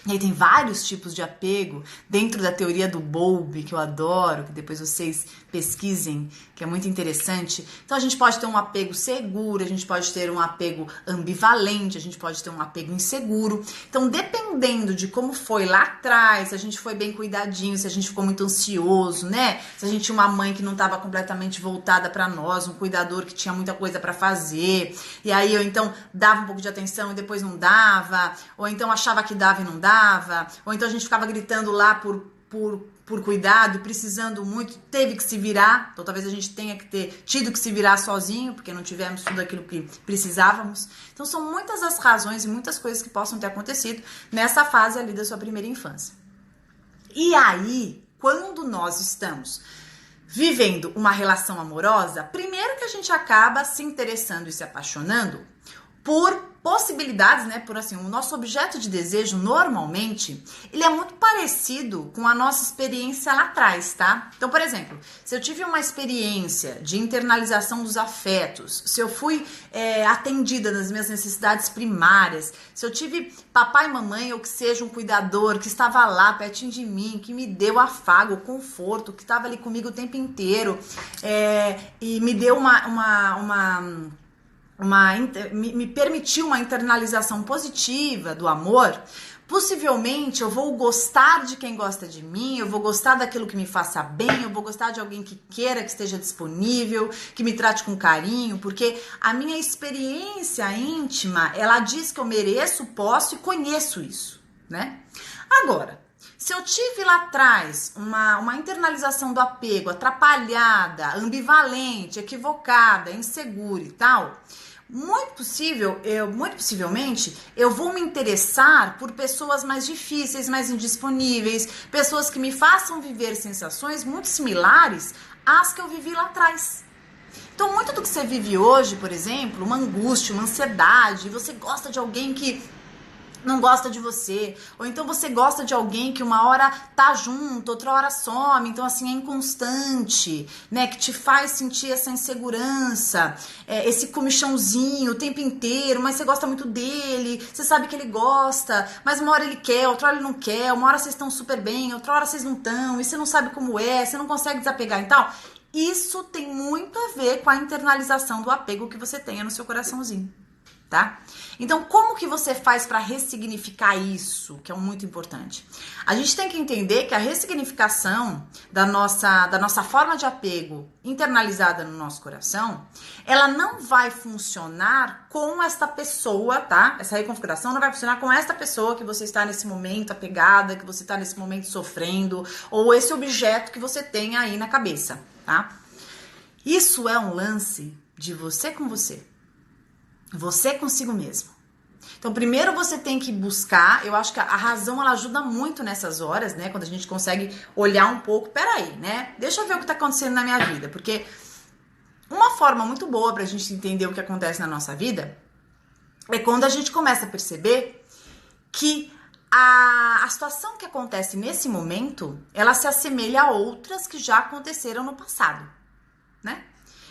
E aí tem vários tipos de apego dentro da teoria do Bowlby, que eu adoro, que depois vocês pesquisem, que é muito interessante. Então a gente pode ter um apego seguro, a gente pode ter um apego ambivalente, a gente pode ter um apego inseguro. Então, dependendo de como foi lá atrás, se a gente foi bem cuidadinho, se a gente ficou muito ansioso, né? Se a gente tinha uma mãe que não estava completamente voltada para nós, um cuidador que tinha muita coisa para fazer, e aí eu então dava um pouco de atenção e depois não dava, ou então achava que dava e não dava, ou então a gente ficava gritando lá por cuidado, precisando muito, teve que se virar. Então talvez a gente tenha que ter tido que se virar sozinho, porque não tivemos tudo aquilo que precisávamos. Então são muitas as razões e muitas coisas que possam ter acontecido nessa fase ali da sua primeira infância. E aí, quando nós estamos vivendo uma relação amorosa, primeiro que a gente acaba se interessando e se apaixonando por possibilidades, né? Por assim, o nosso objeto de desejo, normalmente, ele é muito parecido com a nossa experiência lá atrás, tá? Então, por exemplo, se eu tive uma experiência de internalização dos afetos, se eu fui atendida nas minhas necessidades primárias, se eu tive papai e mamãe, ou que seja um cuidador, que estava lá pertinho de mim, que me deu afago, conforto, que estava ali comigo o tempo inteiro, e me deu me permitiu uma internalização positiva do amor, possivelmente eu vou gostar de quem gosta de mim, eu vou gostar daquilo que me faça bem, eu vou gostar de alguém que queira, que esteja disponível, que me trate com carinho, porque a minha experiência íntima, ela diz que eu mereço, posso e conheço isso, né? Agora, se eu tive lá atrás uma internalização do apego atrapalhada, ambivalente, equivocada, insegura e tal, muito possivelmente, eu vou me interessar por pessoas mais difíceis, mais indisponíveis, pessoas que me façam viver sensações muito similares às que eu vivi lá atrás. Então, muito do que você vive hoje, por exemplo, uma angústia, uma ansiedade, você gosta de alguém que não gosta de você, ou então você gosta de alguém que uma hora tá junto, outra hora some, então assim é inconstante, né, que te faz sentir essa insegurança, esse comichãozinho o tempo inteiro, mas você gosta muito dele, você sabe que ele gosta, mas uma hora ele quer, outra hora ele não quer, uma hora vocês estão super bem, outra hora vocês não estão, e você não sabe como é, você não consegue desapegar e tal. Isso tem muito a ver com a internalização do apego que você tenha no seu coraçãozinho. Tá? Então, como que você faz para ressignificar isso, que é muito importante? A gente tem que entender que a ressignificação da nossa forma de apego internalizada no nosso coração, ela não vai funcionar com esta pessoa, tá? Essa reconfiguração não vai funcionar com esta pessoa que você está nesse momento apegada, que você está nesse momento sofrendo, ou esse objeto que você tem aí na cabeça, tá? Isso é um lance de você com você. Você consigo mesmo. Então, primeiro você tem que buscar, eu acho que a razão, ela ajuda muito nessas horas, né? Quando a gente consegue olhar um pouco, peraí, né? Deixa eu ver o que tá acontecendo na minha vida. Porque uma forma muito boa pra gente entender o que acontece na nossa vida é quando a gente começa a perceber que a situação que acontece nesse momento, ela se assemelha a outras que já aconteceram no passado, né?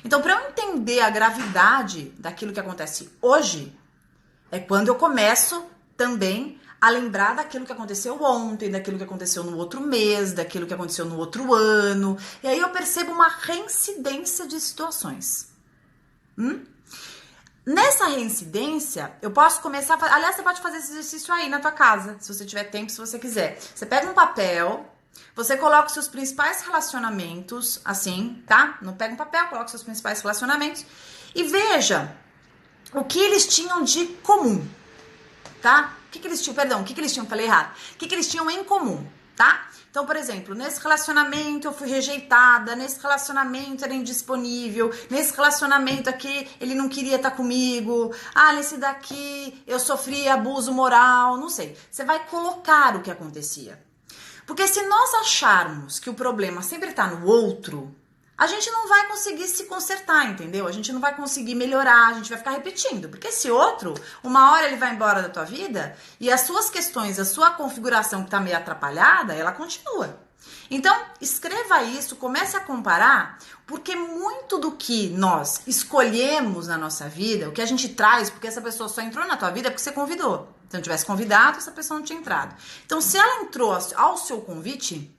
Então, para eu entender a gravidade daquilo que acontece hoje, é quando eu começo também a lembrar daquilo que aconteceu ontem, daquilo que aconteceu no outro mês, daquilo que aconteceu no outro ano. E aí eu percebo uma reincidência de situações. Nessa reincidência, eu posso começar a... Aliás, você pode fazer esse exercício aí na tua casa, se você tiver tempo, se você quiser. Você pega um papel... Você coloca os seus principais relacionamentos, assim, tá? Não pega um papel, coloca os seus principais relacionamentos e veja o que eles tinham de comum, tá? o que eles tinham, falei errado. O que eles tinham em comum, tá? Então, por exemplo, nesse relacionamento eu fui rejeitada, nesse relacionamento era indisponível, nesse relacionamento aqui ele não queria estar comigo, nesse daqui eu sofri abuso moral, não sei. Você vai colocar o que acontecia. Porque se nós acharmos que o problema sempre está no outro, a gente não vai conseguir se consertar, entendeu? A gente não vai conseguir melhorar, a gente vai ficar repetindo. Porque esse outro, uma hora ele vai embora da tua vida e as suas questões, a sua configuração que tá meio atrapalhada, ela continua. Então, escreva isso, comece a comparar, porque muito do que nós escolhemos na nossa vida, o que a gente traz, porque essa pessoa só entrou na tua vida porque você convidou. Se não tivesse convidado, essa pessoa não tinha entrado. Então, se ela entrou ao seu convite,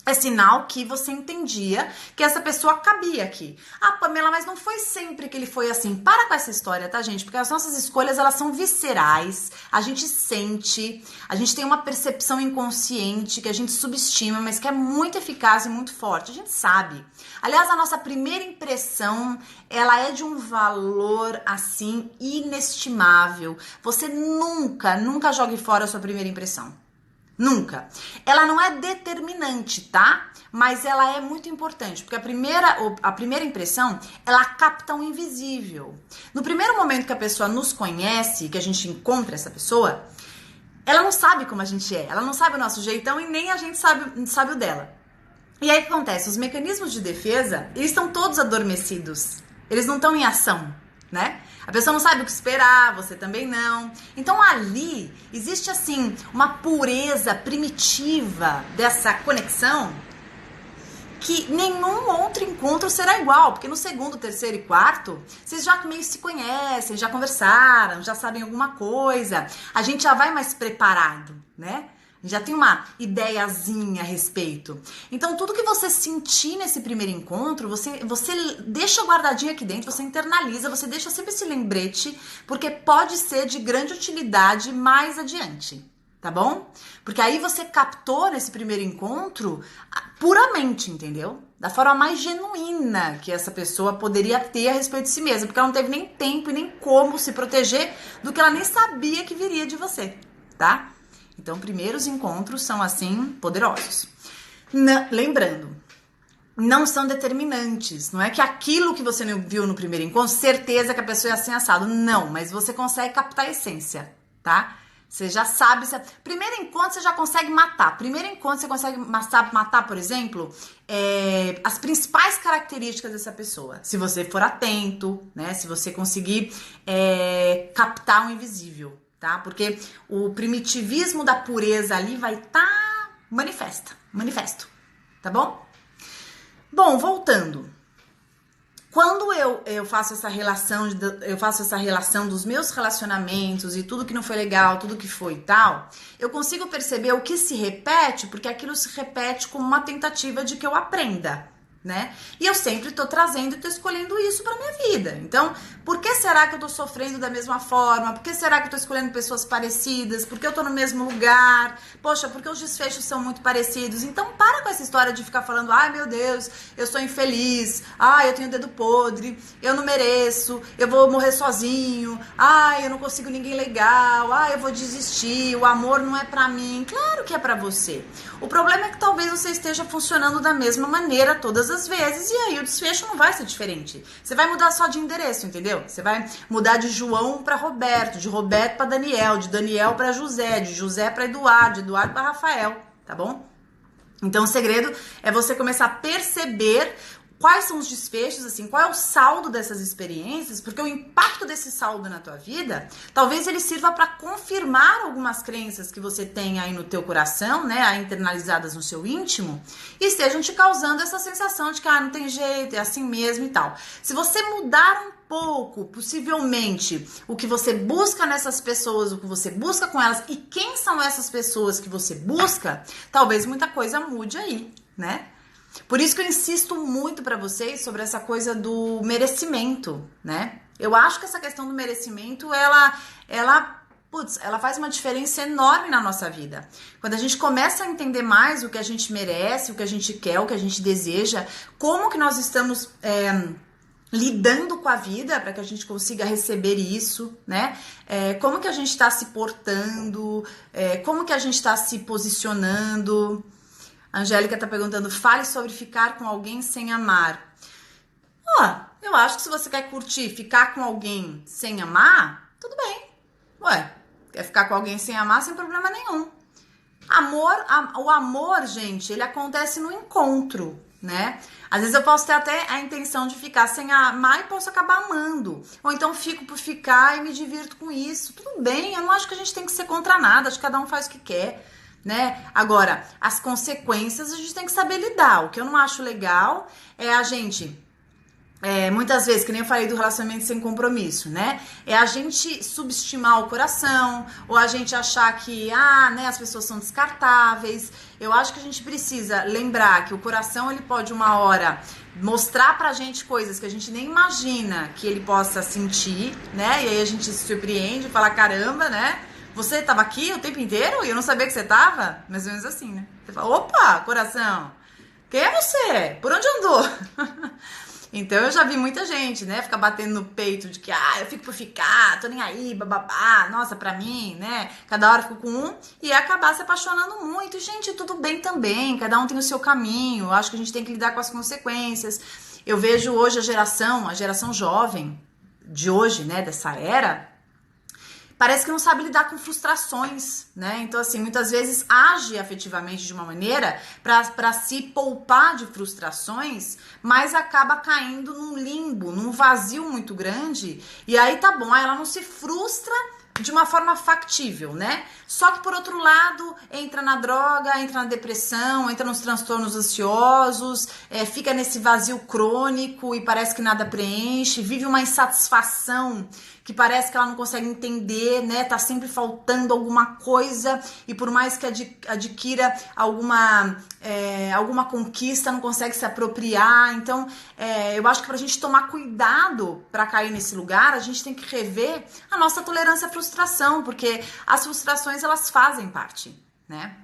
é sinal que você entendia que essa pessoa cabia aqui. Pamela, mas não foi sempre que ele foi assim. Para com essa história, tá, gente? Porque as nossas escolhas, elas são viscerais. A gente sente, a gente tem uma percepção inconsciente que a gente subestima, mas que é muito eficaz e muito forte. A gente sabe. Aliás, a nossa primeira impressão, ela é de um valor, assim, inestimável. Você nunca jogue fora a sua primeira impressão. Nunca. Ela não é determinante, tá? Mas ela é muito importante, porque a primeira impressão, ela capta o invisível. No primeiro momento que a pessoa nos conhece, que a gente encontra essa pessoa, ela não sabe como a gente é, ela não sabe o nosso jeitão e nem a gente sabe o dela. E aí o que acontece? Os mecanismos de defesa, eles estão todos adormecidos. Eles não estão em ação, né? A pessoa não sabe o que esperar, você também não. Então ali existe assim uma pureza primitiva dessa conexão que nenhum outro encontro será igual, porque no segundo, terceiro e quarto, vocês já meio se conhecem, já conversaram, já sabem alguma coisa, a gente já vai mais preparado, né? Já tem uma ideiazinha a respeito. Então, tudo que você sentir nesse primeiro encontro, você deixa guardadinho aqui dentro, você internaliza, você deixa sempre esse lembrete, porque pode ser de grande utilidade mais adiante, tá bom? Porque aí você captou nesse primeiro encontro puramente, entendeu? Da forma mais genuína que essa pessoa poderia ter a respeito de si mesma, porque ela não teve nem tempo e nem como se proteger do que ela nem sabia que viria de você, tá? Então, primeiros encontros são, assim, poderosos. Lembrando, não são determinantes. Não é que aquilo que você viu no primeiro encontro, certeza que a pessoa é assim assado. Não, mas você consegue captar a essência, tá? Você já sabe. Primeiro encontro você já consegue matar. Primeiro encontro você consegue matar, por exemplo, as principais características dessa pessoa. Se você for atento, né? Se você conseguir captar o invisível. Tá? Porque o primitivismo da pureza ali vai estar manifesto, tá bom? Bom, voltando. Quando eu faço essa relação, dos meus relacionamentos e tudo que não foi legal, tudo que foi e tal, eu consigo perceber o que se repete, porque aquilo se repete como uma tentativa de que eu aprenda, né? E eu sempre tô trazendo e tô escolhendo isso pra minha vida. Então, por que será que eu tô sofrendo da mesma forma? Por que será que eu tô escolhendo pessoas parecidas? Por que eu tô no mesmo lugar? Poxa, porque os desfechos são muito parecidos. Então, para com essa história de ficar falando, ai meu Deus, eu sou infeliz, ai eu tenho dedo podre, eu não mereço, eu vou morrer sozinho, ai eu não consigo ninguém legal, ai eu vou desistir, o amor não é pra mim. Claro que é pra você. O problema é que talvez você esteja funcionando da mesma maneira todas as vezes, e aí o desfecho não vai ser diferente. Você vai mudar só de endereço, entendeu? Você vai mudar de João para Roberto, de Roberto para Daniel, de Daniel para José, de José para Eduardo, de Eduardo para Rafael, tá bom? Então o segredo é você começar a perceber quais são os desfechos, assim, qual é o saldo dessas experiências, porque o impacto desse saldo na tua vida, talvez ele sirva para confirmar algumas crenças que você tem aí no teu coração, né, internalizadas no seu íntimo, e estejam te causando essa sensação de que, não tem jeito, é assim mesmo e tal. Se você mudar um pouco, possivelmente, o que você busca nessas pessoas, o que você busca com elas, e quem são essas pessoas que você busca, talvez muita coisa mude aí, né? Por isso que eu insisto muito pra vocês sobre essa coisa do merecimento, né? Eu acho que essa questão do merecimento, ela faz uma diferença enorme na nossa vida. Quando a gente começa a entender mais o que a gente merece, o que a gente quer, o que a gente deseja, como que nós estamos lidando com a vida para que a gente consiga receber isso, né? Como que a gente está se portando, como que a gente está se posicionando. A Angélica está perguntando, fale sobre ficar com alguém sem amar. Eu acho que se você quer curtir ficar com alguém sem amar, tudo bem. Quer ficar com alguém sem amar sem problema nenhum. O amor, gente, ele acontece no encontro, né? Às vezes eu posso ter até a intenção de ficar sem amar e posso acabar amando. Ou então fico por ficar e me divirto com isso. Tudo bem, eu não acho que a gente tem que ser contra nada, acho que cada um faz o que quer, né? Agora, as consequências a gente tem que saber lidar. O que eu não acho legal é a gente... muitas vezes, que nem eu falei do relacionamento sem compromisso, né? É a gente subestimar o coração, ou a gente achar que, né, as pessoas são descartáveis. Eu acho que a gente precisa lembrar que o coração, ele pode uma hora mostrar pra gente coisas que a gente nem imagina que ele possa sentir, né? E aí a gente se surpreende e fala, caramba, né? Você tava aqui o tempo inteiro e eu não sabia que você tava? Mais ou menos assim, né? Você fala, opa, coração, quem é você? Por onde andou? Então eu já vi muita gente, né, ficar batendo no peito de que, eu fico por ficar, tô nem aí, bababá, nossa, pra mim, né, cada hora eu fico com um, e acabar se apaixonando muito. E, gente, tudo bem também, cada um tem o seu caminho, acho que a gente tem que lidar com as consequências. Eu vejo hoje a geração jovem de hoje, né, dessa era, parece que não sabe lidar com frustrações, né? Então, assim, muitas vezes age afetivamente de uma maneira para se poupar de frustrações, mas acaba caindo num limbo, num vazio muito grande. E aí tá bom, aí ela não se frustra de uma forma factível, né? Só que, por outro lado, entra na droga, entra na depressão, entra nos transtornos ansiosos, fica nesse vazio crônico e parece que nada preenche, vive uma insatisfação que parece que ela não consegue entender, né? Tá sempre faltando alguma coisa e por mais que adquira alguma conquista, não consegue se apropriar. Então, eu acho que pra gente tomar cuidado pra cair nesse lugar, a gente tem que rever a nossa tolerância à frustração, porque as frustrações, elas fazem parte, né?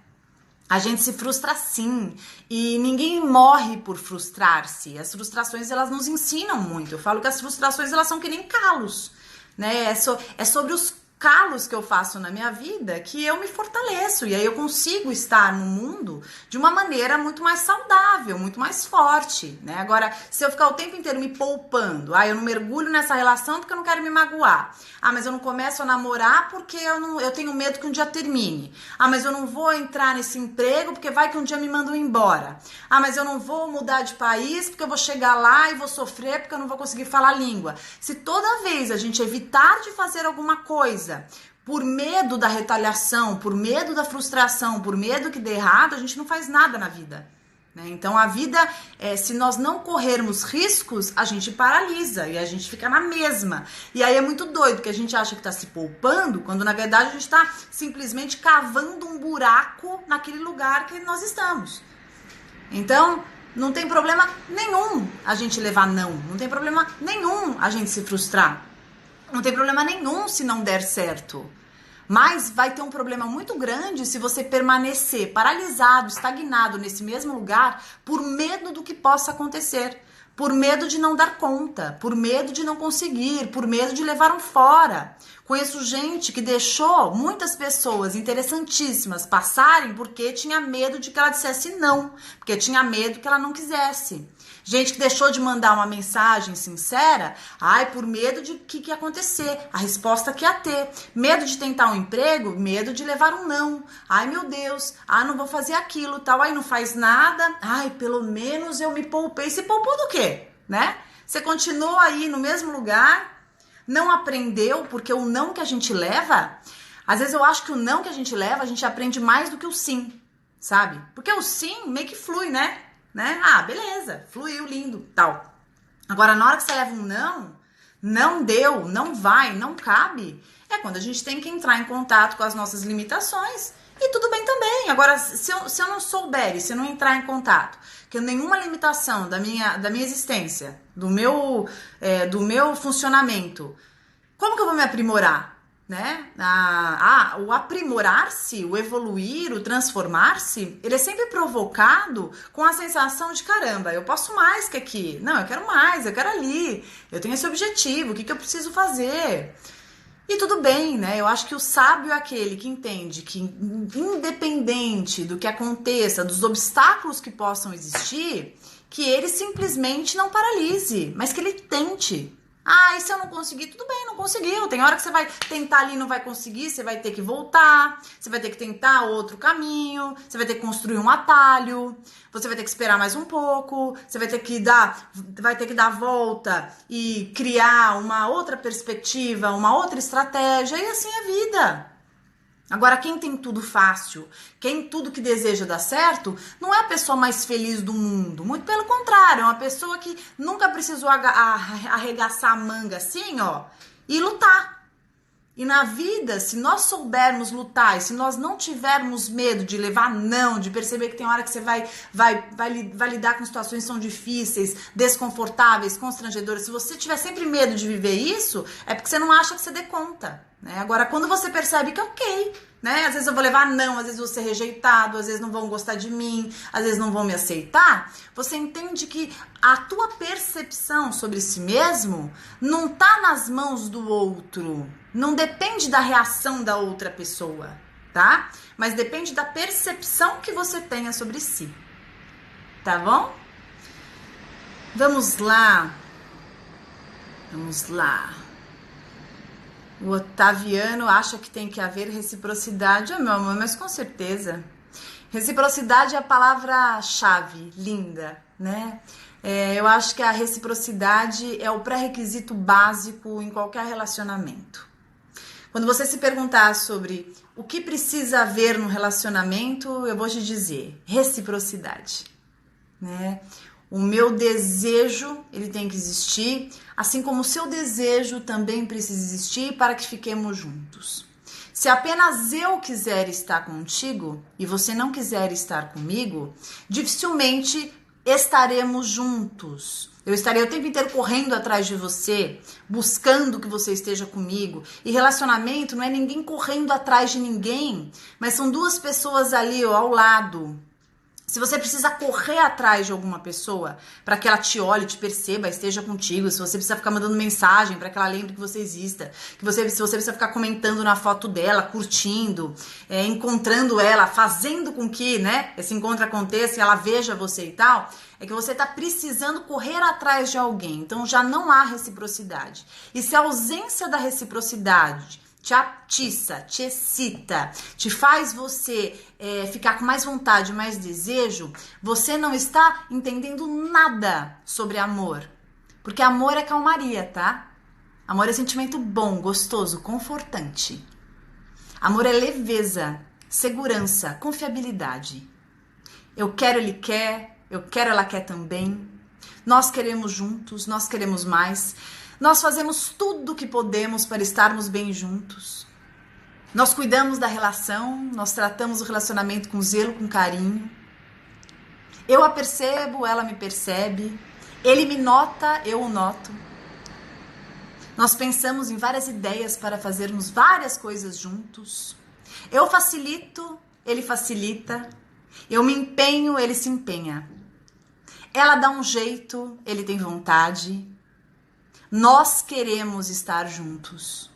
A gente se frustra sim, e ninguém morre por frustrar-se. As frustrações, elas nos ensinam muito. Eu falo que as frustrações, elas são que nem calos, né? É sobre os calos que eu faço na minha vida que eu me fortaleço, e aí eu consigo estar no mundo de uma maneira muito mais saudável, muito mais forte, né? Agora, se eu ficar o tempo inteiro me poupando, eu não mergulho nessa relação porque eu não quero me magoar, mas eu não começo a namorar porque eu tenho medo que um dia termine, mas eu não vou entrar nesse emprego porque vai que um dia me mandam embora, mas eu não vou mudar de país porque eu vou chegar lá e vou sofrer porque eu não vou conseguir falar a língua. Se toda vez a gente evitar de fazer alguma coisa por medo da retaliação, por medo da frustração, por medo que dê errado, a gente não faz nada na vida, né? Então a vida, se nós não corrermos riscos, a gente paralisa e a gente fica na mesma. E aí é muito doido, que a gente acha que está se poupando, quando na verdade a gente está simplesmente cavando um buraco naquele lugar que nós estamos. Então, não tem problema nenhum a gente levar não tem problema nenhum a gente se frustrar. Não tem problema nenhum se não der certo. Mas vai ter um problema muito grande se você permanecer paralisado, estagnado nesse mesmo lugar por medo do que possa acontecer. Por medo de não dar conta, por medo de não conseguir, por medo de levar um fora. Conheço gente que deixou muitas pessoas interessantíssimas passarem porque tinha medo de que ela dissesse não, porque tinha medo que ela não quisesse. Gente que deixou de mandar uma mensagem sincera, por medo de que ia acontecer, a resposta que ia ter. Medo de tentar um emprego, medo de levar um não. Meu Deus, não vou fazer aquilo, tal, não faz nada. Pelo menos eu me poupei. Se poupou do quê, né? Você continuou aí no mesmo lugar, não aprendeu, porque o não que a gente leva, às vezes eu acho que o não que a gente leva, a gente aprende mais do que o sim, sabe? Porque o sim meio que flui, né? Beleza, fluiu, lindo, tal. Agora, na hora que você leva um não deu, não vai, não cabe, é quando a gente tem que entrar em contato com as nossas limitações, e tudo bem também. Agora, se eu não souber, se eu não entrar em contato, que nenhuma limitação da minha existência, do meu funcionamento, como que eu vou me aprimorar? né? O aprimorar-se, o evoluir, o transformar-se, ele é sempre provocado com a sensação de caramba, eu posso mais que aqui. Não, eu quero mais, eu quero ali. Eu tenho esse objetivo, o que eu preciso fazer? E tudo bem, né? Eu acho que o sábio é aquele que entende que, independente do que aconteça, dos obstáculos que possam existir, que ele simplesmente não paralise, mas que ele tente. Ah, e se eu não conseguir? Tudo bem, não conseguiu. Tem hora que você vai tentar ali e não vai conseguir, você vai ter que voltar, você vai ter que tentar outro caminho, você vai ter que construir um atalho, você vai ter que esperar mais um pouco, você vai ter que dar a volta e criar uma outra perspectiva, uma outra estratégia, e assim é a vida. Agora, quem tem tudo fácil, quem tudo que deseja dar certo, não é a pessoa mais feliz do mundo. Muito pelo contrário, é uma pessoa que nunca precisou arregaçar a manga assim, ó, e lutar. E na vida, se nós soubermos lutar, e se nós não tivermos medo de levar não, de perceber que tem hora que você vai lidar com situações que são difíceis, desconfortáveis, constrangedoras, se você tiver sempre medo de viver isso, é porque você não acha que você dê conta, né? Agora, quando você percebe que ok, né? Às vezes eu vou levar não, às vezes eu vou ser rejeitado, às vezes não vão gostar de mim, às vezes não vão me aceitar, você entende que a tua percepção sobre si mesmo não tá nas mãos do outro. Não depende da reação da outra pessoa, tá? Mas depende da percepção que você tenha sobre si. Tá bom? Vamos lá. Vamos lá. O Otaviano acha que tem que haver reciprocidade. Meu amor, mas com certeza. Reciprocidade é a palavra-chave, linda, né? Eu acho que a reciprocidade é o pré-requisito básico em qualquer relacionamento. Quando você se perguntar sobre o que precisa haver no relacionamento, eu vou te dizer, reciprocidade, né? O meu desejo, ele tem que existir, assim como o seu desejo também precisa existir para que fiquemos juntos. Se apenas eu quiser estar contigo e você não quiser estar comigo, dificilmente estaremos juntos. Eu estarei o tempo inteiro correndo atrás de você, buscando que você esteja comigo. E relacionamento não é ninguém correndo atrás de ninguém, mas são duas pessoas ali, ó, ao lado. Se você precisa correr atrás de alguma pessoa para que ela te olhe, te perceba, esteja contigo, se você precisa ficar mandando mensagem para que ela lembre que você exista, se você precisa ficar comentando na foto dela, curtindo, encontrando ela, fazendo com que, né, esse encontro aconteça e ela veja você e tal, é que você tá precisando correr atrás de alguém. Então já não há reciprocidade. E se a ausência da reciprocidade te atiça, te excita, te faz você ficar com mais vontade, mais desejo, você não está entendendo nada sobre amor. Porque amor é calmaria, tá? Amor é sentimento bom, gostoso, confortante. Amor é leveza, segurança, confiabilidade. Eu quero, ele quer, eu quero, ela quer também. Nós queremos juntos, nós queremos mais. Nós fazemos tudo o que podemos para estarmos bem juntos. Nós cuidamos da relação, nós tratamos o relacionamento com zelo, com carinho. Eu a percebo, ela me percebe. Ele me nota, eu o noto. Nós pensamos em várias ideias para fazermos várias coisas juntos. Eu facilito, ele facilita. Eu me empenho, ele se empenha. Ela dá um jeito, ele tem vontade. Nós queremos estar juntos.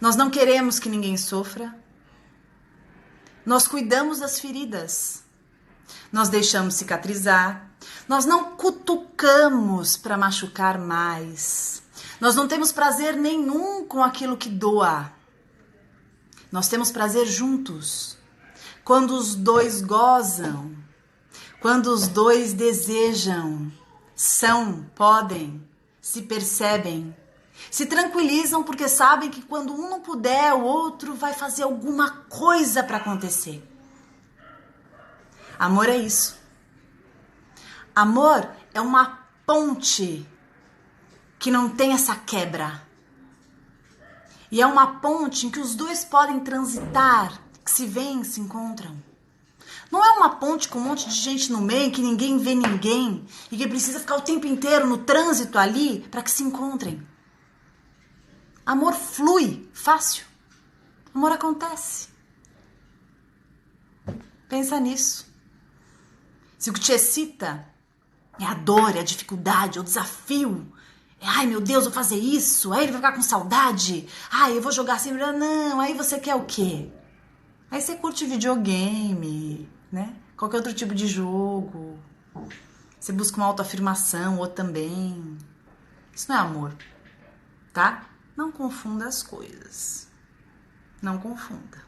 Nós não queremos que ninguém sofra. Nós cuidamos das feridas. Nós deixamos cicatrizar. Nós não cutucamos para machucar mais. Nós não temos prazer nenhum com aquilo que doa. Nós temos prazer juntos. Quando os dois gozam. Quando os dois desejam. São, podem, se percebem, se tranquilizam porque sabem que quando um não puder, o outro vai fazer alguma coisa para acontecer. Amor é isso. Amor é uma ponte que não tem essa quebra. E é uma ponte em que os dois podem transitar, que se veem, se encontram. Não é uma ponte com um monte de gente no meio, que ninguém vê ninguém e que precisa ficar o tempo inteiro no trânsito ali para que se encontrem. Amor flui fácil. Amor acontece. Pensa nisso. Se o que te excita é a dor, é a dificuldade, é o desafio, é, ai meu Deus, vou fazer isso, aí ele vai ficar com saudade, ai eu vou jogar assim, não, aí você quer o quê? Aí você curte videogame, né? Qualquer outro tipo de jogo. Você busca uma autoafirmação, ou também. Isso não é amor, tá? Não confunda as coisas. Não confunda.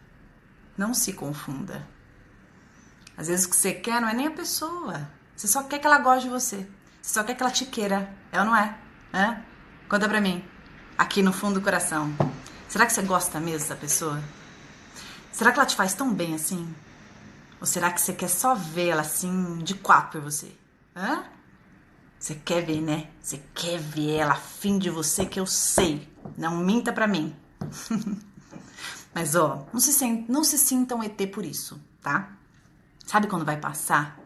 Não se confunda. Às vezes o que você quer não é nem a pessoa. Você só quer que ela goste de você. Você só quer que ela te queira. É ou não é? Hã? Conta pra mim. Aqui no fundo do coração. Será que você gosta mesmo da pessoa? Será que ela te faz tão bem assim? Ou será que você quer só ver ela assim, de quatro por você? Hã? Você quer ver, né? Você quer ver ela afim de você, que eu sei. Não minta pra mim. Mas, ó, não se sinta um ET por isso, tá? Sabe quando vai passar?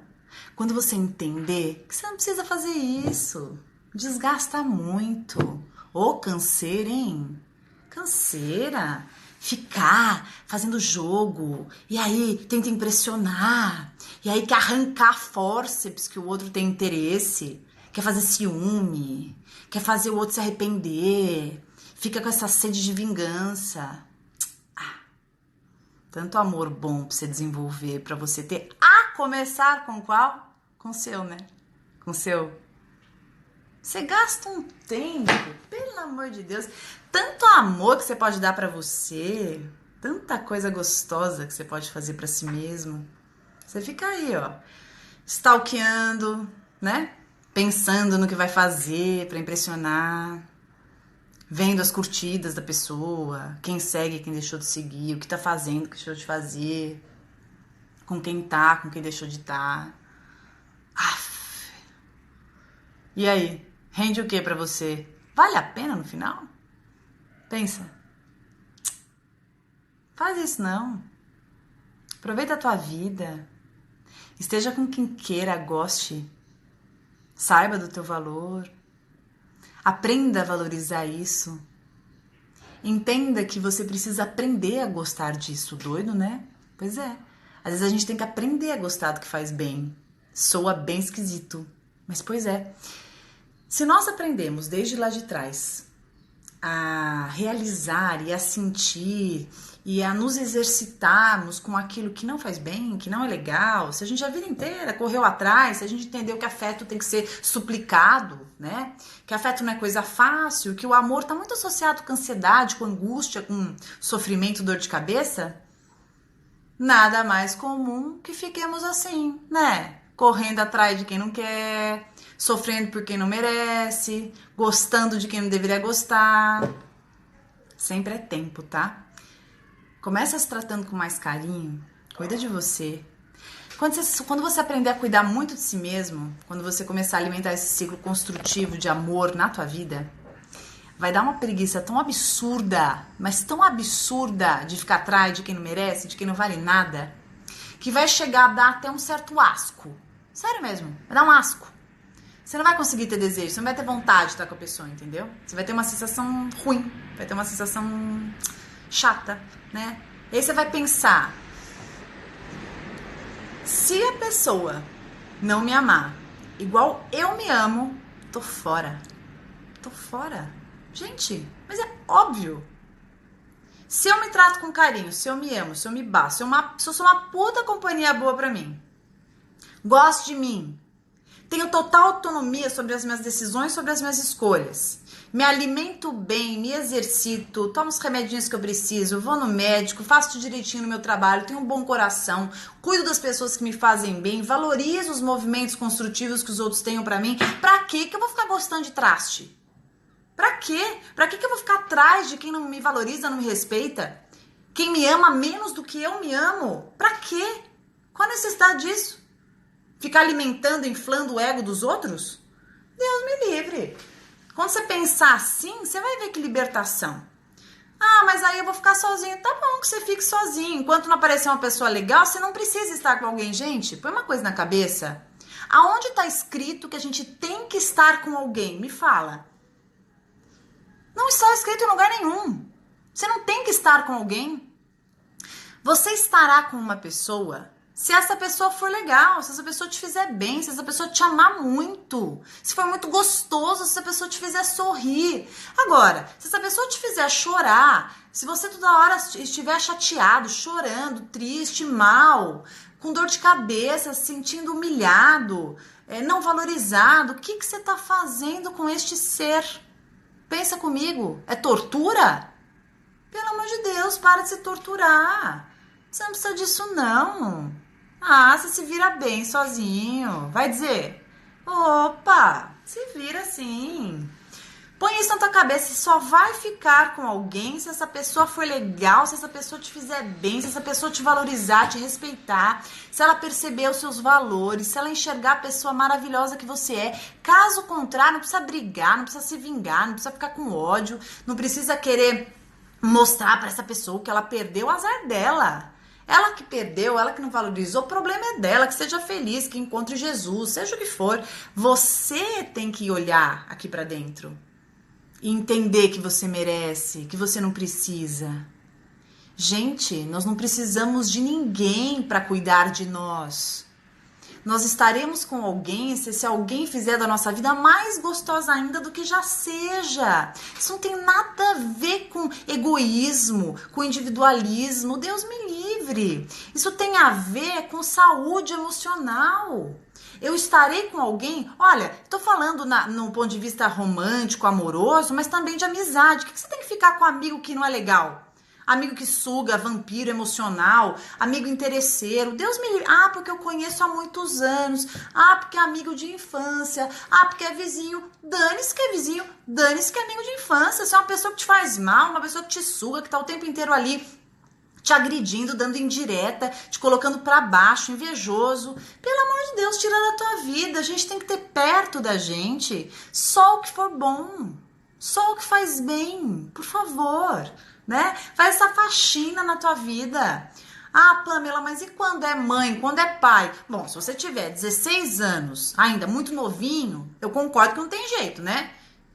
Quando você entender que você não precisa fazer isso. Desgasta muito. Ô, canseira, hein? Canseira. Ficar fazendo jogo. E aí tenta impressionar. E aí quer arrancar fórceps que o outro tem interesse. Quer fazer ciúme. Quer fazer o outro se arrepender. Fica com essa sede de vingança. Tanto amor bom pra você desenvolver, pra você ter. A começar com qual? Com o seu, né? Com o seu. Você gasta um tempo, pelo amor de Deus. Tanto amor que você pode dar pra você. Tanta coisa gostosa que você pode fazer pra si mesmo. Você fica aí, ó. Stalkeando, né? Pensando no que vai fazer pra impressionar. Vendo as curtidas da pessoa, quem segue, quem deixou de seguir, o que tá fazendo, o que deixou de fazer, com quem tá, com quem deixou de tá. Aff. E aí, rende o que pra você? Vale a pena no final? Pensa. Faz isso não. Aproveita a tua vida. Esteja com quem queira, goste. Saiba do teu valor. Aprenda a valorizar isso. Entenda que você precisa aprender a gostar disso. Doido, né? Pois é. Às vezes a gente tem que aprender a gostar do que faz bem. Soa bem esquisito. Mas pois é. Se nós aprendemos desde lá de trás a realizar e a sentir e a nos exercitarmos com aquilo que não faz bem, que não é legal, se a gente a vida inteira correu atrás, se a gente entendeu que afeto tem que ser suplicado, né? Que afeto não é coisa fácil, que o amor está muito associado com ansiedade, com angústia, com sofrimento, dor de cabeça, nada mais comum que fiquemos assim, né? Correndo atrás de quem não quer, sofrendo por quem não merece, gostando de quem não deveria gostar. Sempre é tempo, tá? Começa se tratando com mais carinho, cuida de você. Quando você aprender a cuidar muito de si mesmo, quando você começar a alimentar esse ciclo construtivo de amor na tua vida, vai dar uma preguiça tão absurda, mas tão absurda de ficar atrás de quem não merece, de quem não vale nada, que vai chegar a dar até um certo asco. Sério mesmo, vai dar um asco. Você não vai conseguir ter desejo, você não vai ter vontade de estar com a pessoa, entendeu? Você vai ter uma sensação ruim, vai ter uma sensação chata, né? E aí você vai pensar, se a pessoa não me amar igual eu me amo, tô fora. Tô fora. Gente, mas é óbvio. Se eu me trato com carinho, se eu me amo, se eu me basto, se eu sou uma puta companhia boa pra mim, gosto de mim, tenho total autonomia sobre as minhas decisões, sobre as minhas escolhas, me alimento bem, me exercito, tomo os remedinhos que eu preciso, vou no médico, faço tudo direitinho no meu trabalho, tenho um bom coração, cuido das pessoas que me fazem bem, valorizo os movimentos construtivos que os outros tenham pra mim. Pra quê que eu vou ficar gostando de traste? Pra quê? Pra que eu vou ficar atrás de quem não me valoriza, não me respeita? Quem me ama menos do que eu me amo? Pra quê? Qual a necessidade disso? Ficar alimentando, inflando o ego dos outros? Deus me livre. Quando você pensar assim, você vai ver que libertação. Ah, mas aí eu vou ficar sozinho. Tá bom que você fique sozinho. Enquanto não aparecer uma pessoa legal, você não precisa estar com alguém. Gente, põe uma coisa na cabeça. Aonde tá escrito que a gente tem que estar com alguém? Me fala. Não está escrito em lugar nenhum. Você não tem que estar com alguém. Você estará com uma pessoa se essa pessoa for legal, se essa pessoa te fizer bem, se essa pessoa te amar muito, se for muito gostoso, se essa pessoa te fizer sorrir. Agora, se essa pessoa te fizer chorar, se você toda hora estiver chateado, chorando, triste, mal, com dor de cabeça, se sentindo humilhado, não valorizado, o que você está fazendo com este ser? Pensa comigo, é tortura? Pelo amor de Deus, para de se torturar. Você não precisa disso, não. Ah, você se vira bem sozinho. Vai dizer, opa, se vira sim. Põe isso na tua cabeça, você só vai ficar com alguém se essa pessoa for legal, se essa pessoa te fizer bem, se essa pessoa te valorizar, te respeitar, se ela perceber os seus valores, se ela enxergar a pessoa maravilhosa que você é. Caso contrário, não precisa brigar, não precisa se vingar, não precisa ficar com ódio, não precisa querer mostrar para essa pessoa que ela perdeu, o azar dela. Ela que perdeu, ela que não valorizou, o problema é dela, que seja feliz, que encontre Jesus, seja o que for. Você tem que olhar aqui para dentro e entender que você merece, que você não precisa. Gente, nós não precisamos de ninguém para cuidar de nós. Nós estaremos com alguém se esse alguém fizer da nossa vida mais gostosa ainda do que já seja. Isso não tem nada a ver com egoísmo, com individualismo. Deus me livre. Isso tem a ver com saúde emocional. Eu estarei com alguém, olha, estou falando no ponto de vista romântico, amoroso, mas também de amizade. Por que você tem que ficar com um amigo que não é legal? Amigo que suga, vampiro emocional, amigo interesseiro. Deus me livre. Ah, porque eu conheço há muitos anos. Ah, porque é amigo de infância. Ah, porque é vizinho. Dane-se que é vizinho. Dane-se que é amigo de infância. Se é uma pessoa que te faz mal, uma pessoa que te suga, que tá o tempo inteiro ali te agredindo, dando indireta, te colocando pra baixo, invejoso. Pelo amor de Deus, tira da tua vida. A gente tem que ter perto da gente só o que for bom. Só o que faz bem. Por favor. Né? Faz essa faxina na tua vida. Ah, Pamela, mas e quando é mãe, quando é pai? Bom, se você tiver 16 anos, ainda muito novinho, eu concordo que não tem jeito, né?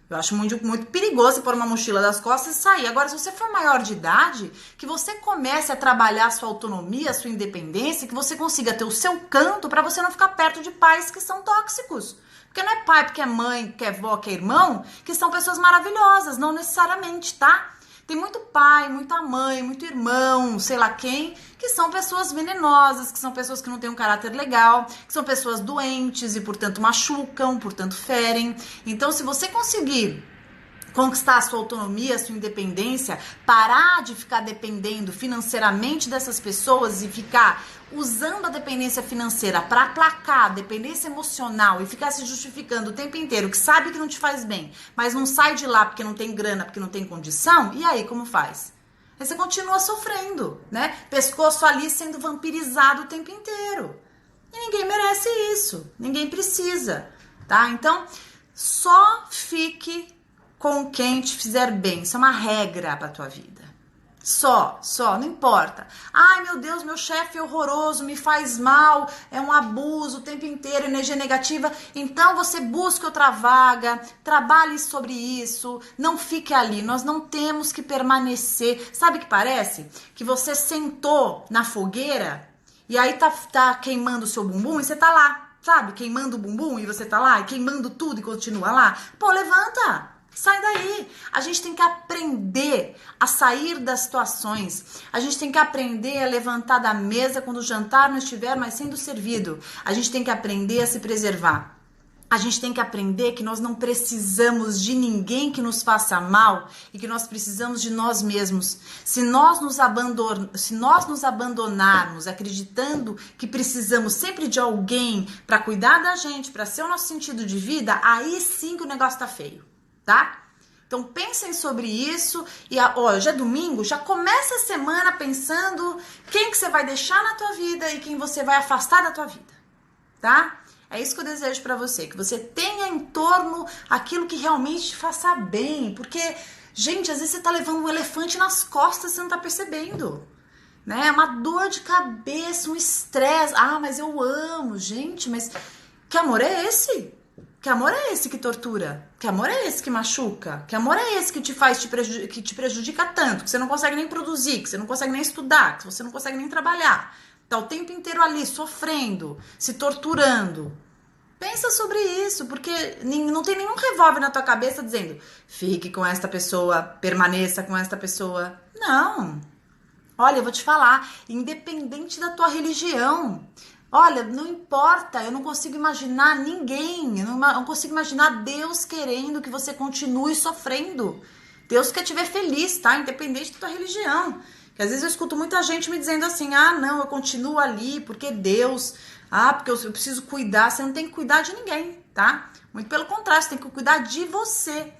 Eu acho muito, muito perigoso pôr uma mochila das costas e sair. Agora, se você for maior de idade, que você comece a trabalhar a sua autonomia, a sua independência, que você consiga ter o seu canto para você não ficar perto de pais que são tóxicos. Porque não é pai, porque é mãe, que é vó, que é irmão, que são pessoas maravilhosas, não necessariamente, tá? Tem muito pai, muita mãe, muito irmão, sei lá quem, que são pessoas venenosas, que são pessoas que não têm um caráter legal, que são pessoas doentes e, portanto, machucam, portanto, ferem. Então, se você conseguir conquistar a sua autonomia, a sua independência, parar de ficar dependendo financeiramente dessas pessoas e ficar usando a dependência financeira para aplacar a dependência emocional e ficar se justificando o tempo inteiro, que sabe que não te faz bem, mas não sai de lá porque não tem grana, porque não tem condição, e aí como faz? Aí você continua sofrendo, né? Pescoço ali sendo vampirizado o tempo inteiro. E ninguém merece isso, ninguém precisa, tá? Então, só fique com quem te fizer bem. Isso é uma regra pra tua vida. Só, não importa. Ai, meu Deus, meu chefe é horroroso, me faz mal, é um abuso o tempo inteiro, energia negativa. Então você busca outra vaga, trabalhe sobre isso, não fique ali. Nós não temos que permanecer. Sabe o que parece? Que você sentou na fogueira e aí tá queimando o seu bumbum e você tá lá, sabe? Queimando o bumbum e você tá lá, e queimando tudo e continua lá. Pô, levanta! Sai daí. A gente tem que aprender a sair das situações. A gente tem que aprender a levantar da mesa quando o jantar não estiver mais sendo servido. A gente tem que aprender a se preservar. A gente tem que aprender que nós não precisamos de ninguém que nos faça mal e que nós precisamos de nós mesmos. Se nós nos abandonarmos acreditando que precisamos sempre de alguém para cuidar da gente, para ser o nosso sentido de vida, aí sim que o negócio tá feio. Tá? Então pensem sobre isso e hoje é domingo, já começa a semana pensando quem que você vai deixar na tua vida e quem você vai afastar da tua vida, tá? É isso que eu desejo pra você, que você tenha em torno aquilo que realmente te faça bem, porque, gente, às vezes você tá levando um elefante nas costas e você não tá percebendo, né? Uma dor de cabeça, um estresse, mas eu amo, gente, mas que amor é esse? Que amor é esse que tortura? Que amor é esse que machuca? Que amor é esse que te faz que te prejudica tanto, que você não consegue nem produzir, que você não consegue nem estudar, que você não consegue nem trabalhar? Tá o tempo inteiro ali sofrendo, se torturando. Pensa sobre isso, porque não tem nenhum revólver na tua cabeça dizendo fique com esta pessoa, permaneça com esta pessoa. Não. Olha, eu vou te falar, independente da tua religião, olha, não importa, eu não consigo imaginar ninguém, eu não consigo imaginar Deus querendo que você continue sofrendo. Deus quer te ver feliz, tá? Independente da tua religião. Que às vezes eu escuto muita gente me dizendo assim, não, eu continuo ali porque Deus, porque eu preciso cuidar. Você não tem que cuidar de ninguém, tá? Muito pelo contrário, você tem que cuidar de você.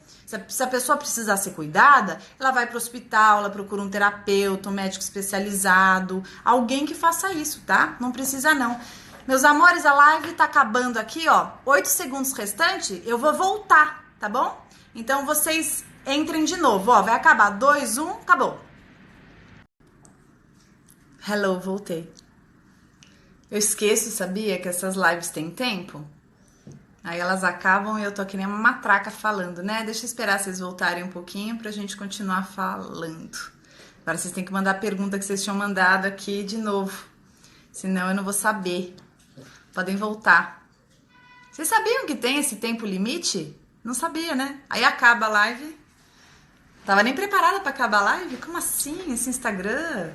Se a pessoa precisar ser cuidada, ela vai para o hospital, ela procura um terapeuta, um médico especializado, alguém que faça isso, tá? Não precisa não. Meus amores, a live tá acabando aqui, ó. 8 segundos restante, eu vou voltar, tá bom? Então vocês entrem de novo, ó. Vai acabar. 2, 1, acabou. Hello, voltei. Eu esqueço, sabia, que essas lives têm tempo? Aí elas acabam e eu tô que nem uma matraca falando, né? Deixa eu esperar vocês voltarem um pouquinho pra gente continuar falando. Agora vocês têm que mandar a pergunta que vocês tinham mandado aqui de novo. Senão eu não vou saber. Podem voltar. Vocês sabiam que tem esse tempo limite? Não sabia, né? Aí acaba a live. Tava nem preparada pra acabar a live? Como assim? Esse Instagram?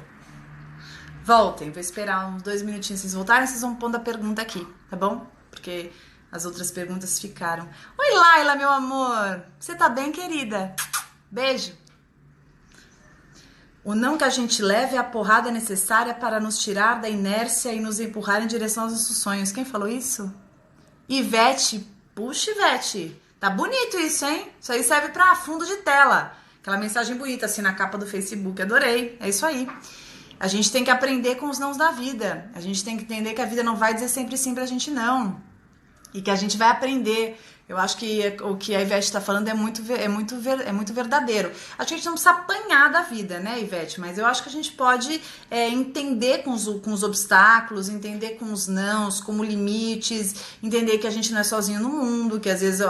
Voltem, vou esperar uns 2 minutinhos vocês voltarem, vocês vão pondo a pergunta aqui, tá bom? Porque as outras perguntas ficaram. Oi, Laila, meu amor. Você tá bem, querida? Beijo. O não que a gente leve é a porrada necessária para nos tirar da inércia e nos empurrar em direção aos nossos sonhos. Quem falou isso? Ivete. Puxa, Ivete. Tá bonito isso, hein? Isso aí serve pra fundo de tela. Aquela mensagem bonita assim na capa do Facebook. Adorei. É isso aí. A gente tem que aprender com os nãos da vida. A gente tem que entender que a vida não vai dizer sempre sim pra gente, não. E que a gente vai aprender. Eu acho que o que a Ivete está falando é muito verdadeiro. Acho que a gente não precisa apanhar da vida, né, Ivete? Mas eu acho que a gente pode entender com os obstáculos, entender com os nãos, como limites, entender que a gente não é sozinho no mundo, que às vezes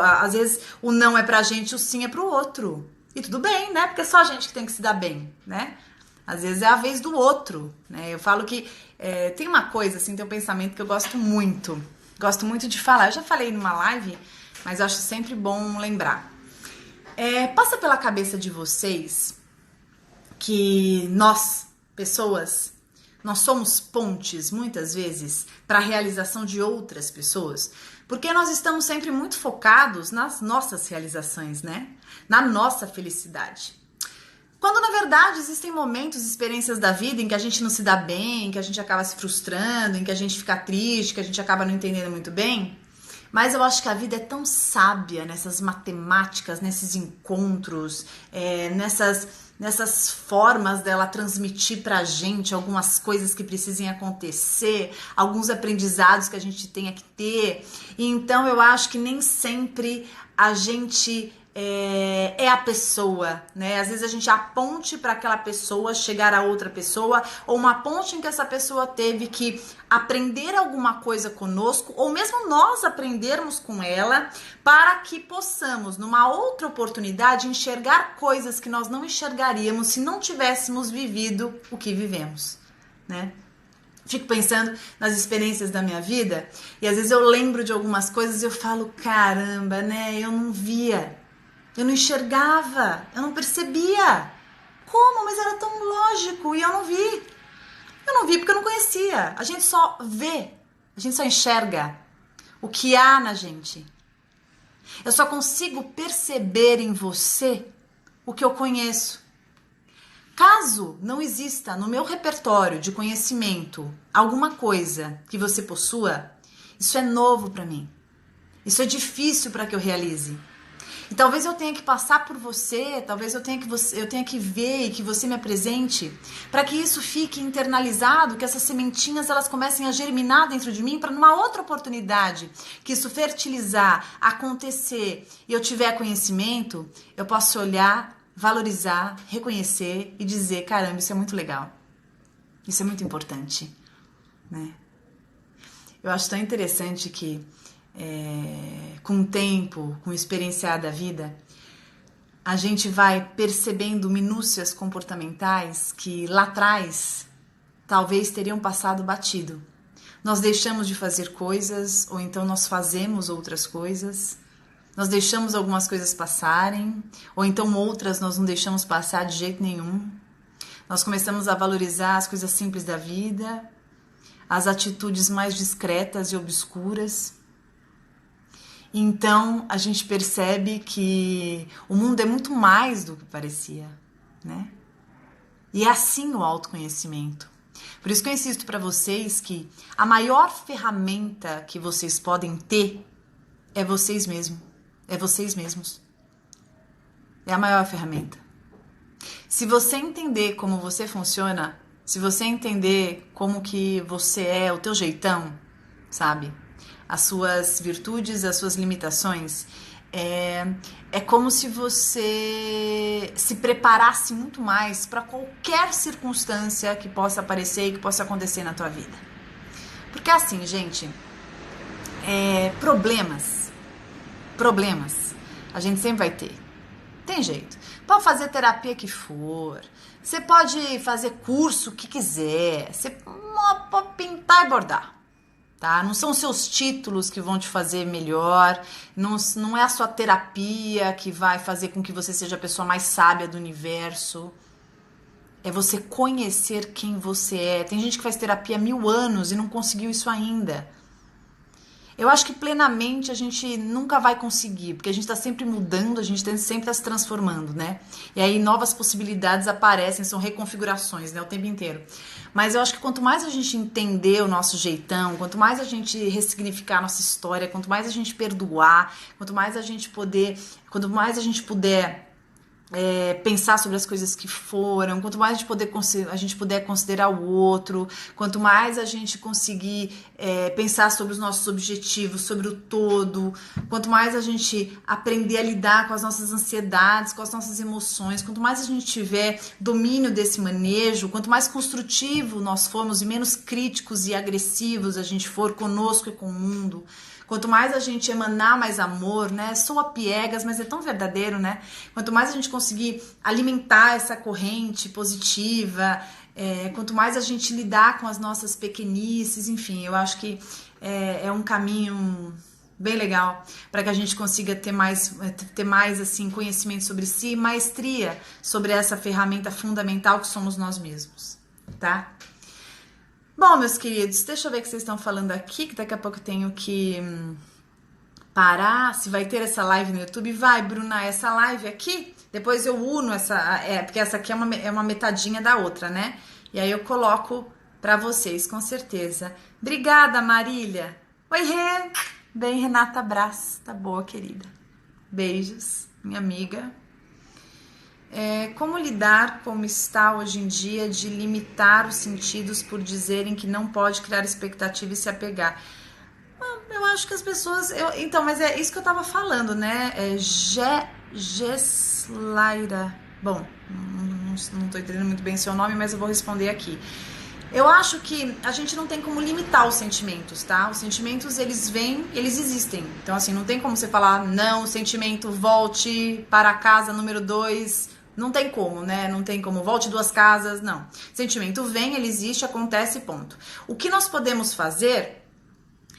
o não é pra gente, o sim é pro outro. E tudo bem, né? Porque é só a gente que tem que se dar bem, né? Às vezes é a vez do outro, né? Eu falo que tem uma coisa, assim, tem um pensamento que eu gosto muito. Gosto muito de falar. Eu já falei numa live, mas eu acho sempre bom lembrar. Passa pela cabeça de vocês que nós, pessoas, nós somos pontes, muitas vezes, para a realização de outras pessoas, porque nós estamos sempre muito focados nas nossas realizações, né? Na nossa felicidade. Quando, na verdade, existem momentos, experiências da vida em que a gente não se dá bem, em que a gente acaba se frustrando, em que a gente fica triste, que a gente acaba não entendendo muito bem. Mas eu acho que a vida é tão sábia nessas matemáticas, nesses encontros, nessas formas dela transmitir pra gente algumas coisas que precisem acontecer, alguns aprendizados que a gente tenha que ter. E então eu acho que nem sempre a gente é a pessoa, né? Às vezes a gente é a ponte para aquela pessoa chegar a outra pessoa, ou uma ponte em que essa pessoa teve que aprender alguma coisa conosco, ou mesmo nós aprendermos com ela, para que possamos, numa outra oportunidade, enxergar coisas que nós não enxergaríamos se não tivéssemos vivido o que vivemos, né? Fico pensando nas experiências da minha vida e às vezes eu lembro de algumas coisas e eu falo, caramba, né? Eu não via. Eu não enxergava, eu não percebia. Como? Mas era tão lógico e eu não vi. Eu não vi porque eu não conhecia. A gente só vê, a gente só enxerga o que há na gente. Eu só consigo perceber em você o que eu conheço. Caso não exista no meu repertório de conhecimento alguma coisa que você possua, isso é novo para mim. Isso é difícil para que eu realize. E talvez eu tenha que passar por você, talvez eu tenha que ver e que você me apresente, para que isso fique internalizado, que essas sementinhas elas comecem a germinar dentro de mim, para numa outra oportunidade que isso fertilizar, acontecer e eu tiver conhecimento, eu posso olhar, valorizar, reconhecer e dizer, caramba, isso é muito legal, isso é muito importante, né? Eu acho tão interessante que com o tempo, com o experienciar da vida, a gente vai percebendo minúcias comportamentais que lá atrás talvez teriam passado batido. Nós deixamos de fazer coisas, ou então nós fazemos outras coisas, nós deixamos algumas coisas passarem, ou então outras nós não deixamos passar de jeito nenhum. Nós começamos a valorizar as coisas simples da vida, as atitudes mais discretas e obscuras. Então a gente percebe que o mundo é muito mais do que parecia, né? E é assim o autoconhecimento. Por isso que eu insisto para vocês que a maior ferramenta que vocês podem ter é vocês mesmos. É vocês mesmos. É a maior ferramenta. Se você entender como você funciona, se você entender como que você é, o teu jeitão, sabe? As suas virtudes, as suas limitações, é como se você se preparasse muito mais para qualquer circunstância que possa aparecer e que possa acontecer na tua vida. Porque assim, gente, problemas, a gente sempre vai ter. Tem jeito. Pode fazer terapia que for, você pode fazer curso que quiser, você pode pintar e bordar. Tá? Não são seus títulos que vão te fazer melhor, não é a sua terapia que vai fazer com que você seja a pessoa mais sábia do universo. É você conhecer quem você é. Tem gente que faz terapia há 1000 anos e não conseguiu isso ainda. Eu acho que plenamente a gente nunca vai conseguir, porque a gente está sempre mudando, a gente sempre está se transformando, né? E aí novas possibilidades aparecem, são reconfigurações, né? O tempo inteiro. Mas eu acho que quanto mais a gente entender o nosso jeitão, quanto mais a gente ressignificar a nossa história, quanto mais a gente perdoar, quanto mais a gente puder pensar sobre as coisas que foram, quanto mais a gente puder considerar o outro, quanto mais a gente conseguir pensar sobre os nossos objetivos, sobre o todo, quanto mais a gente aprender a lidar com as nossas ansiedades, com as nossas emoções, quanto mais a gente tiver domínio desse manejo, quanto mais construtivo nós formos e menos críticos e agressivos a gente for conosco e com o mundo, quanto mais a gente emanar mais amor, né? Soa piegas, mas é tão verdadeiro, né? Quanto mais a gente conseguir alimentar essa corrente positiva, quanto mais a gente lidar com as nossas pequenices, enfim, eu acho que é um caminho bem legal para que a gente consiga ter mais assim, conhecimento sobre si e maestria sobre essa ferramenta fundamental que somos nós mesmos, tá? Bom, meus queridos, deixa eu ver o que vocês estão falando aqui, que daqui a pouco eu tenho que parar. Se vai ter essa live no YouTube, vai, Bruna, essa live aqui, depois eu uno porque essa aqui é uma metadinha da outra, né? E aí eu coloco pra vocês, com certeza. Obrigada, Marília. Oi, Rê. Bem, Renata, abraço. Tá boa, querida. Beijos, minha amiga. Como lidar como está hoje em dia de limitar os sentidos por dizerem que não pode criar expectativa e se apegar? Eu acho que as pessoas... Então, mas é isso que eu tava falando, né? Geslaira. Bom, não tô entendendo muito bem seu nome, mas eu vou responder aqui. Eu acho que a gente não tem como limitar os sentimentos, tá? Os sentimentos, eles vêm, eles existem. Então, assim, não tem como você falar, não, sentimento, volte para a casa número 2... Não tem como, né? Não tem como, volte 2 casas, não. Sentimento vem, ele existe, acontece, ponto. O que nós podemos fazer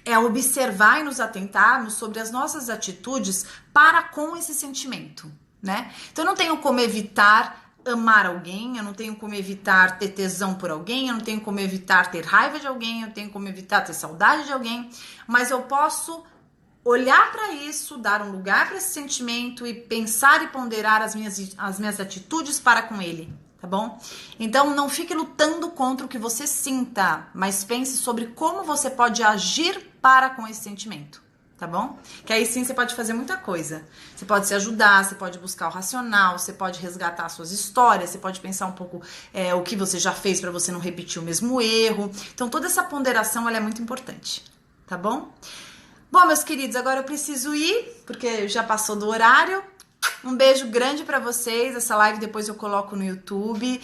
é observar e nos atentarmos sobre as nossas atitudes para com esse sentimento, né? Então, eu não tenho como evitar amar alguém, eu não tenho como evitar ter tesão por alguém, eu não tenho como evitar ter raiva de alguém, eu tenho como evitar ter saudade de alguém, mas eu posso olhar para isso, dar um lugar para esse sentimento e pensar e ponderar as minhas atitudes para com ele, tá bom? Então, não fique lutando contra o que você sinta, mas pense sobre como você pode agir para com esse sentimento, tá bom? Que aí sim você pode fazer muita coisa. Você pode se ajudar, você pode buscar o racional, você pode resgatar suas histórias, você pode pensar um pouco o que você já fez para você não repetir o mesmo erro. Então, toda essa ponderação ela é muito importante, tá bom? Bom, meus queridos, agora eu preciso ir, porque já passou do horário. Um beijo grande pra vocês. Essa live depois eu coloco no YouTube.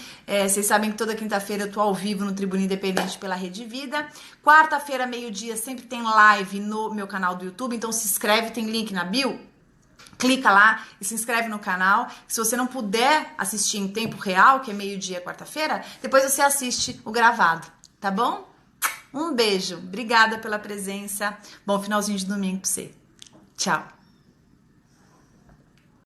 Vocês sabem que toda quinta-feira eu tô ao vivo no Tribuna Independente pela Rede Vida. Quarta-feira, meio-dia, sempre tem live no meu canal do YouTube. Então se inscreve, tem link na bio. Clica lá e se inscreve no canal. Se você não puder assistir em tempo real, que é meio-dia, quarta-feira, depois você assiste o gravado, tá bom? Um beijo. Obrigada pela presença. Bom finalzinho de domingo pra você. Tchau.